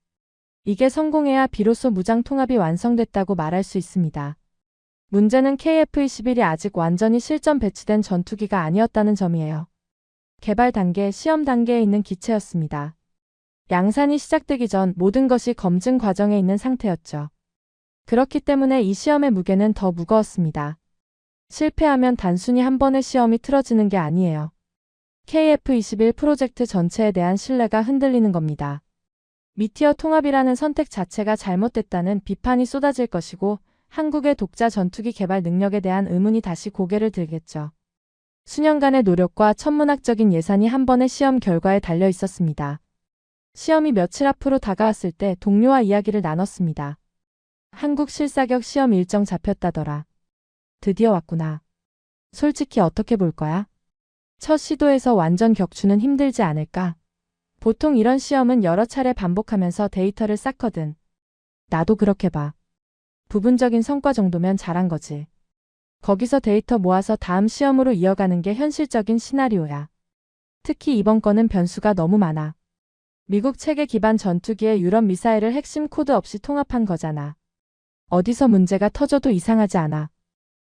이게 성공해야 비로소 무장 통합이 완성됐다고 말할 수 있습니다. 문제는 KF-21이 아직 완전히 실전 배치된 전투기가 아니었다는 점이에요. 개발 단계, 시험 단계에 있는 기체였습니다. 양산이 시작되기 전 모든 것이 검증 과정에 있는 상태였죠. 그렇기 때문에 이 시험의 무게는 더 무거웠습니다. 실패하면 단순히 한 번의 시험이 틀어지는 게 아니에요. KF-21 프로젝트 전체에 대한 신뢰가 흔들리는 겁니다. 미티어 통합이라는 선택 자체가 잘못됐다는 비판이 쏟아질 것이고 한국의 독자 전투기 개발 능력에 대한 의문이 다시 고개를 들겠죠. 수년간의 노력과 천문학적인 예산이 한 번의 시험 결과에 달려 있었습니다. 시험이 며칠 앞으로 다가왔을 때 동료와 이야기를 나눴습니다. 한국 실사격 시험 일정 잡혔다더라. 드디어 왔구나. 솔직히 어떻게 볼 거야? 첫 시도에서 완전 격추는 힘들지 않을까? 보통 이런 시험은 여러 차례 반복하면서 데이터를 쌓거든. 나도 그렇게 봐. 부분적인 성과 정도면 잘한 거지. 거기서 데이터 모아서 다음 시험으로 이어가는 게 현실적인 시나리오야. 특히 이번 건은 변수가 너무 많아. 미국 체계 기반 전투기에 유럽 미사일을 핵심 코드 없이 통합한 거잖아. 어디서 문제가 터져도 이상하지 않아.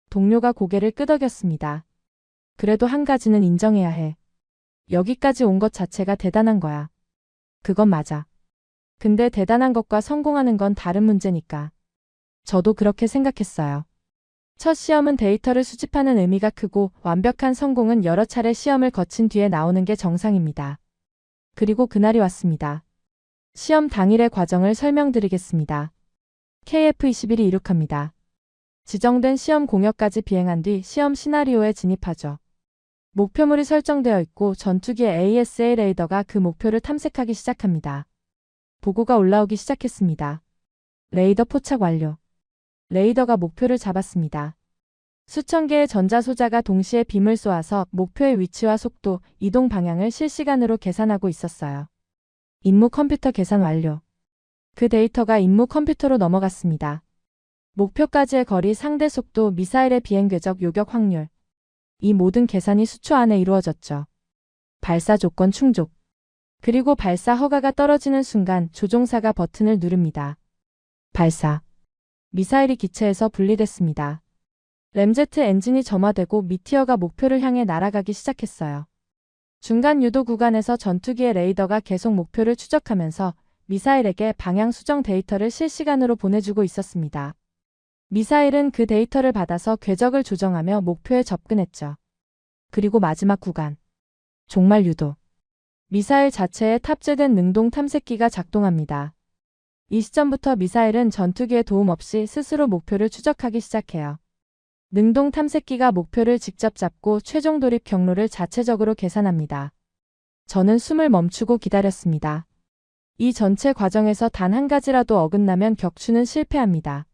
동료가 고개를 끄덕였습니다. 그래도 한 가지는 인정해야 해. 여기까지 온 것 자체가 대단한 거야. 그건 맞아. 근데 대단한 것과 성공하는 건 다른 문제니까. 저도 그렇게 생각했어요. 첫 시험은 데이터를 수집하는 의미가 크고 완벽한 성공은 여러 차례 시험을 거친 뒤에 나오는 게 정상입니다. 그리고 그날이 왔습니다. 시험 당일의 과정을 설명드리겠습니다. KF-21이 이륙합니다. 지정된 시험 공역까지 비행한 뒤 시험 시나리오에 진입하죠. 목표물이 설정되어 있고 전투기의 ASA 레이더가 그 목표를 탐색하기 시작합니다. 보고가 올라오기 시작했습니다. 레이더 포착 완료. 레이더가 목표를 잡았습니다. 수천 개의 전자소자가 동시에 빔을 쏘아서 목표의 위치와 속도, 이동 방향을 실시간으로 계산하고 있었어요. 임무 컴퓨터 계산 완료. 그 데이터가 임무 컴퓨터로 넘어갔습니다. 목표까지의 거리, 상대 속도, 미사일의 비행 궤적, 요격 확률. 이 모든 계산이 수초 안에 이루어졌죠. 발사 조건 충족. 그리고 발사 허가가 떨어지는 순간 조종사가 버튼을 누릅니다. 발사. 미사일이 기체에서 분리됐습니다. 램제트 엔진이 점화되고 미티어가 목표를 향해 날아가기 시작했어요. 중간 유도 구간에서 전투기의 레이더가 계속 목표를 추적하면서 미사일에게 방향 수정 데이터를 실시간으로 보내주고 있었습니다. 미사일은 그 데이터를 받아서 궤적을 조정하며 목표에 접근했죠. 그리고 마지막 구간. 종말 유도. 미사일 자체에 탑재된 능동 탐색기가 작동합니다. 이 시점부터 미사일은 전투기의 도움 없이 스스로 목표를 추적하기 시작해요. 능동 탐색기가 목표를 직접 잡고 최종 돌입 경로를 자체적으로 계산합니다. 저는 숨을 멈추고 기다렸습니다. 이 전체 과정에서 단 한 가지라도 어긋나면 격추는 실패합니다.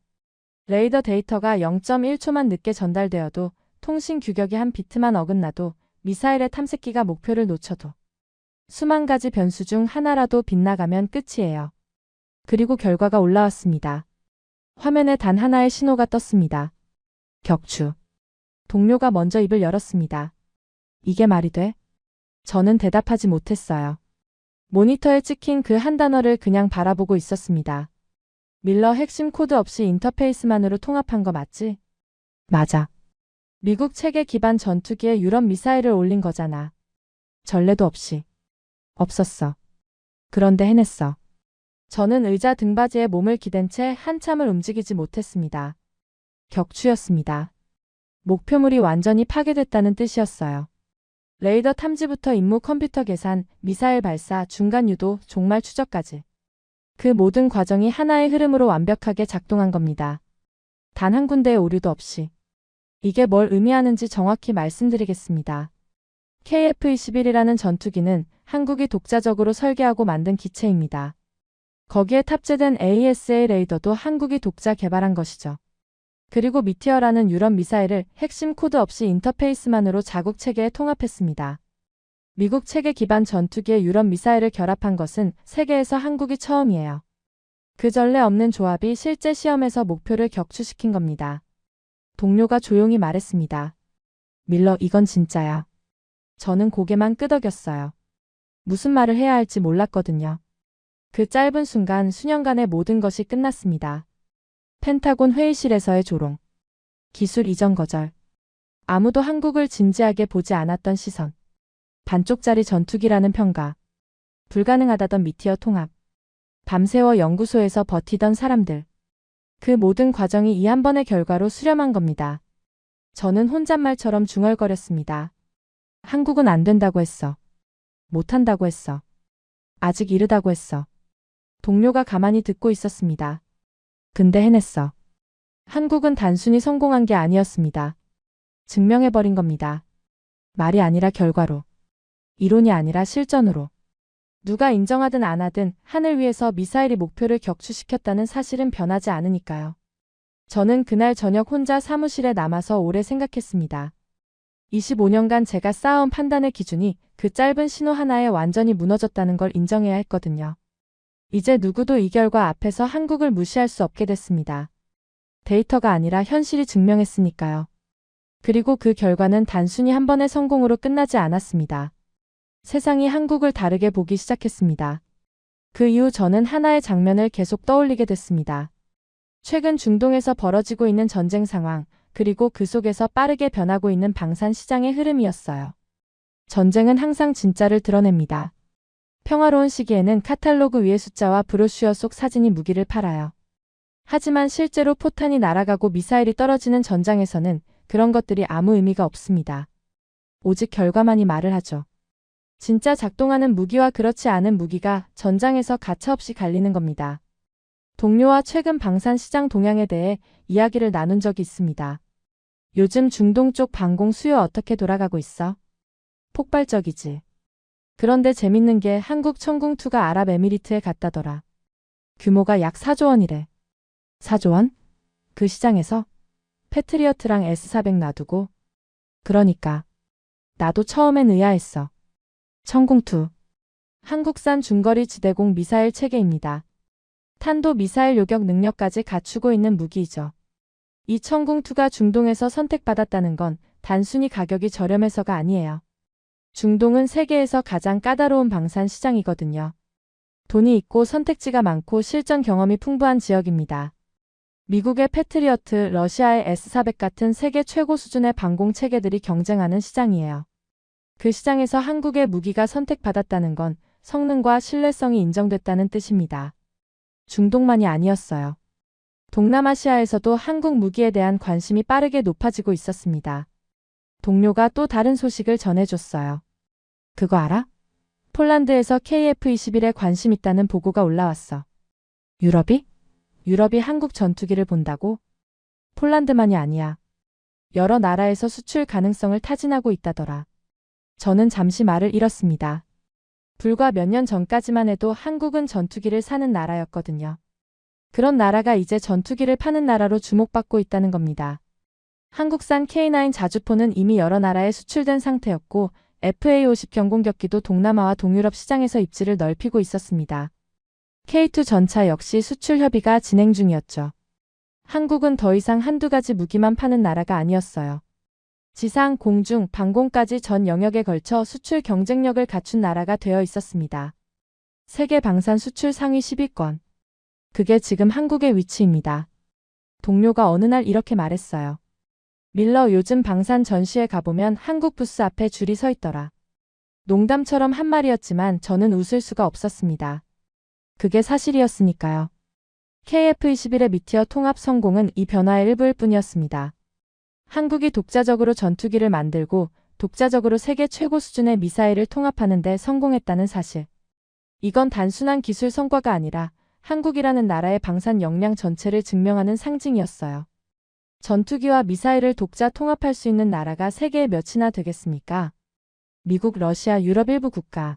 레이더 데이터가 0.1초만 늦게 전달되어도, 통신 규격이 한 비트만 어긋나도, 미사일의 탐색기가 목표를 놓쳐도, 수만 가지 변수 중 하나라도 빗나가면 끝이에요. 그리고 결과가 올라왔습니다. 화면에 단 하나의 신호가 떴습니다. 격추. 동료가 먼저 입을 열었습니다. 이게 말이 돼? 저는 대답하지 못했어요. 모니터에 찍힌 그 한 단어를 그냥 바라보고 있었습니다. 밀러 핵심 코드 없이 인터페이스만으로 통합한 거 맞지? 맞아. 미국 체계 기반 전투기에 유럽 미사일을 올린 거잖아. 전례도 없이. 없었어. 그런데 해냈어. 저는 의자 등받이에 몸을 기댄 채 한참을 움직이지 못했습니다. 격추였습니다. 목표물이 완전히 파괴됐다는 뜻이었어요. 레이더 탐지부터 임무 컴퓨터 계산, 미사일 발사, 중간 유도, 종말 추적까지. 그 모든 과정이 하나의 흐름으로 완벽하게 작동한 겁니다. 단 한 군데의 오류도 없이. 이게 뭘 의미하는지 정확히 말씀드리겠습니다. KF-21이라는 전투기는 한국이 독자적으로 설계하고 만든 기체입니다. 거기에 탑재된 AESA 레이더도 한국이 독자 개발한 것이죠. 그리고 미티어라는 유럽 미사일을 핵심 코드 없이 인터페이스만으로 자국 체계에 통합했습니다. 미국 체계 기반 전투기에 유럽 미사일을 결합한 것은 세계에서 한국이 처음이에요. 그 전례 없는 조합이 실제 시험에서 목표를 격추시킨 겁니다. 동료가 조용히 말했습니다. 밀러, 이건 진짜야. 저는 고개만 끄덕였어요. 무슨 말을 해야 할지 몰랐거든요. 그 짧은 순간 수년간의 모든 것이 끝났습니다. 펜타곤 회의실에서의 조롱. 기술 이전 거절. 아무도 한국을 진지하게 보지 않았던 시선. 반쪽짜리 전투기라는 평가. 불가능하다던 미티어 통합. 밤새워 연구소에서 버티던 사람들. 그 모든 과정이 이 한 번의 결과로 수렴한 겁니다. 저는 혼잣말처럼 중얼거렸습니다. 한국은 안 된다고 했어. 못한다고 했어. 아직 이르다고 했어. 동료가 가만히 듣고 있었습니다. 근데 해냈어. 한국은 단순히 성공한 게 아니었습니다. 증명해버린 겁니다. 말이 아니라 결과로. 이론이 아니라 실전으로. 누가 인정하든 안 하든 하늘 위에서 미사일이 목표를 격추시켰다는 사실은 변하지 않으니까요. 저는 그날 저녁 혼자 사무실에 남아서 오래 생각했습니다. 25년간 제가 쌓아온 판단의 기준이 그 짧은 신호 하나에 완전히 무너졌다는 걸 인정해야 했거든요. 이제 누구도 이 결과 앞에서 한국을 무시할 수 없게 됐습니다. 데이터가 아니라 현실이 증명했으니까요. 그리고 그 결과는 단순히 한 번의 성공으로 끝나지 않았습니다. 세상이 한국을 다르게 보기 시작했습니다. 그 이후 저는 하나의 장면을 계속 떠올리게 됐습니다. 최근 중동에서 벌어지고 있는 전쟁 상황, 그리고 그 속에서 빠르게 변하고 있는 방산 시장의 흐름이었어요. 전쟁은 항상 진짜를 드러냅니다. 평화로운 시기에는 카탈로그 위의 숫자와 브로슈어 속 사진이 무기를 팔아요. 하지만 실제로 포탄이 날아가고 미사일이 떨어지는 전장에서는 그런 것들이 아무 의미가 없습니다. 오직 결과만이 말을 하죠. 진짜 작동하는 무기와 그렇지 않은 무기가 전장에서 가차없이 갈리는 겁니다. 동료와 최근 방산 시장 동향에 대해 이야기를 나눈 적이 있습니다. 요즘 중동 쪽 방공 수요 어떻게 돌아가고 있어? 폭발적이지. 그런데 재밌는 게 한국 천궁2가 아랍에미리트에 갔다더라. 규모가 약 4조 원이래. 4조 원? 그 시장에서? 패트리어트랑 S400 놔두고? 그러니까. 나도 처음엔 의아했어. 천궁2. 한국산 중거리 지대공 미사일 체계입니다. 탄도 미사일 요격 능력까지 갖추고 있는 무기이죠. 이 천궁2가 중동에서 선택받았다는 건 단순히 가격이 저렴해서가 아니에요. 중동은 세계에서 가장 까다로운 방산 시장이거든요. 돈이 있고 선택지가 많고 실전 경험이 풍부한 지역입니다. 미국의 패트리어트, 러시아의 S400 같은 세계 최고 수준의 방공 체계들이 경쟁하는 시장이에요. 그 시장에서 한국의 무기가 선택받았다는 건 성능과 신뢰성이 인정됐다는 뜻입니다. 중동만이 아니었어요. 동남아시아에서도 한국 무기에 대한 관심이 빠르게 높아지고 있었습니다. 동료가 또 다른 소식을 전해줬어요. 그거 알아? 폴란드에서 KF-21에 관심 있다는 보고가 올라왔어. 유럽이? 유럽이 한국 전투기를 본다고? 폴란드만이 아니야. 여러 나라에서 수출 가능성을 타진하고 있다더라. 저는 잠시 말을 잃었습니다. 불과 몇 년 전까지만 해도 한국은 전투기를 사는 나라였거든요. 그런 나라가 이제 전투기를 파는 나라로 주목받고 있다는 겁니다. 한국산 K9 자주포는 이미 여러 나라에 수출된 상태였고 FA-50 경공격기도 동남아와 동유럽 시장에서 입지를 넓히고 있었습니다. K2 전차 역시 수출 협의가 진행 중이었죠. 한국은 더 이상 한두 가지 무기만 파는 나라가 아니었어요. 지상, 공중, 방공까지 전 영역에 걸쳐 수출 경쟁력을 갖춘 나라가 되어 있었습니다. 세계 방산 수출 상위 10위권. 그게 지금 한국의 위치입니다. 동료가 어느 날 이렇게 말했어요. 밀러, 요즘 방산 전시회 가보면 한국 부스 앞에 줄이 서 있더라. 농담처럼 한 말이었지만 저는 웃을 수가 없었습니다. 그게 사실이었으니까요. KF-21의 미티어 통합 성공은 이 변화의 일부일 뿐이었습니다. 한국이 독자적으로 전투기를 만들고 독자적으로 세계 최고 수준의 미사일을 통합하는 데 성공했다는 사실. 이건 단순한 기술 성과가 아니라 한국이라는 나라의 방산 역량 전체를 증명하는 상징이었어요. 전투기와 미사일을 독자 통합할 수 있는 나라가 세계에 몇이나 되겠습니까? 미국, 러시아, 유럽 일부 국가.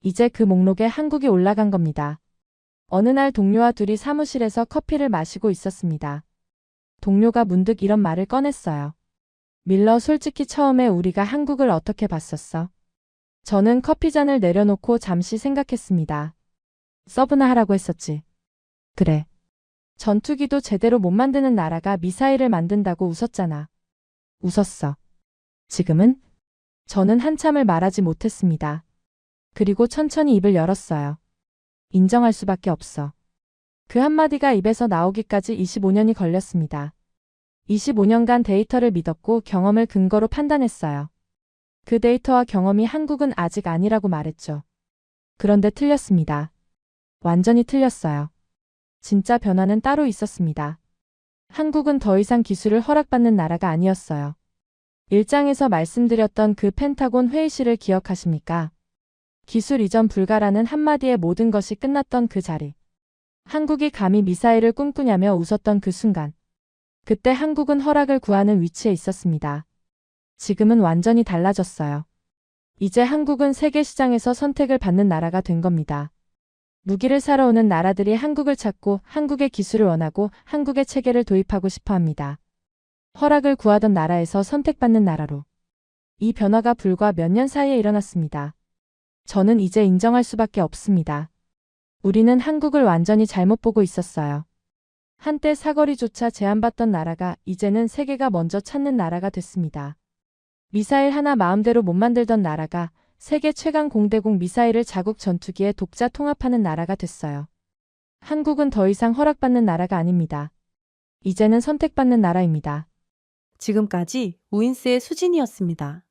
이제 그 목록에 한국이 올라간 겁니다. 어느 날 동료와 둘이 사무실에서 커피를 마시고 있었습니다. 동료가 문득 이런 말을 꺼냈어요. 밀러, 솔직히 처음에 우리가 한국을 어떻게 봤었어? 저는 커피잔을 내려놓고 잠시 생각했습니다. 서브나 하라고 했었지. 그래. 전투기도 제대로 못 만드는 나라가 미사일을 만든다고 웃었잖아. 웃었어. 지금은? 저는 한참을 말하지 못했습니다. 그리고 천천히 입을 열었어요. 인정할 수밖에 없어. 그 한마디가 입에서 나오기까지 25년이 걸렸습니다. 25년간 데이터를 믿었고 경험을 근거로 판단했어요. 그 데이터와 경험이 한국은 아직 아니라고 말했죠. 그런데 틀렸습니다. 완전히 틀렸어요. 진짜 변화는 따로 있었습니다. 한국은 더 이상 기술을 허락받는 나라가 아니었어요. 1장에서 말씀드렸던 그 펜타곤 회의실을 기억하십니까? 기술 이전 불가라는 한마디에 모든 것이 끝났던 그 자리. 한국이 감히 미사일을 꿈꾸냐며 웃었던 그 순간. 그때 한국은 허락을 구하는 위치에 있었습니다. 지금은 완전히 달라졌어요. 이제 한국은 세계 시장에서 선택을 받는 나라가 된 겁니다. 무기를 사러 오는 나라들이 한국을 찾고 한국의 기술을 원하고 한국의 체계를 도입하고 싶어 합니다. 허락을 구하던 나라에서 선택받는 나라로. 이 변화가 불과 몇 년 사이에 일어났습니다. 저는 이제 인정할 수밖에 없습니다. 우리는 한국을 완전히 잘못 보고 있었어요. 한때 사거리조차 제한받던 나라가 이제는 세계가 먼저 찾는 나라가 됐습니다. 미사일 하나 마음대로 못 만들던 나라가 세계 최강 공대공 미사일을 자국 전투기에 독자 통합하는 나라가 됐어요. 한국은 더 이상 허락받는 나라가 아닙니다. 이제는 선택받는 나라입니다. 지금까지 우인스의 수진이었습니다.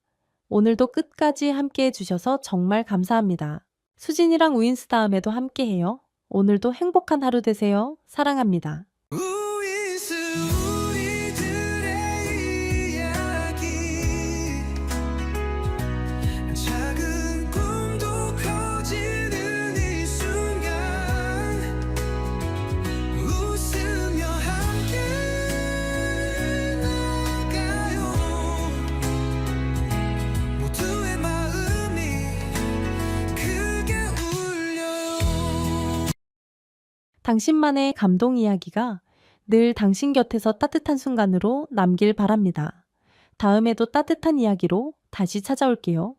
오늘도 끝까지 함께 해주셔서 정말 감사합니다. 수진이랑 우인스 다음에도 함께해요. 오늘도 행복한 하루 되세요. 사랑합니다. 우이스 우리들의 이야기 작은 꿈도 커지는 이 순간 웃으며 함께 나가요 모두의 마음이 크게 울려요. 당신만의 감동 이야기가 늘 당신 곁에서 따뜻한 순간으로 남길 바랍니다. 다음에도 따뜻한 이야기로 다시 찾아올게요.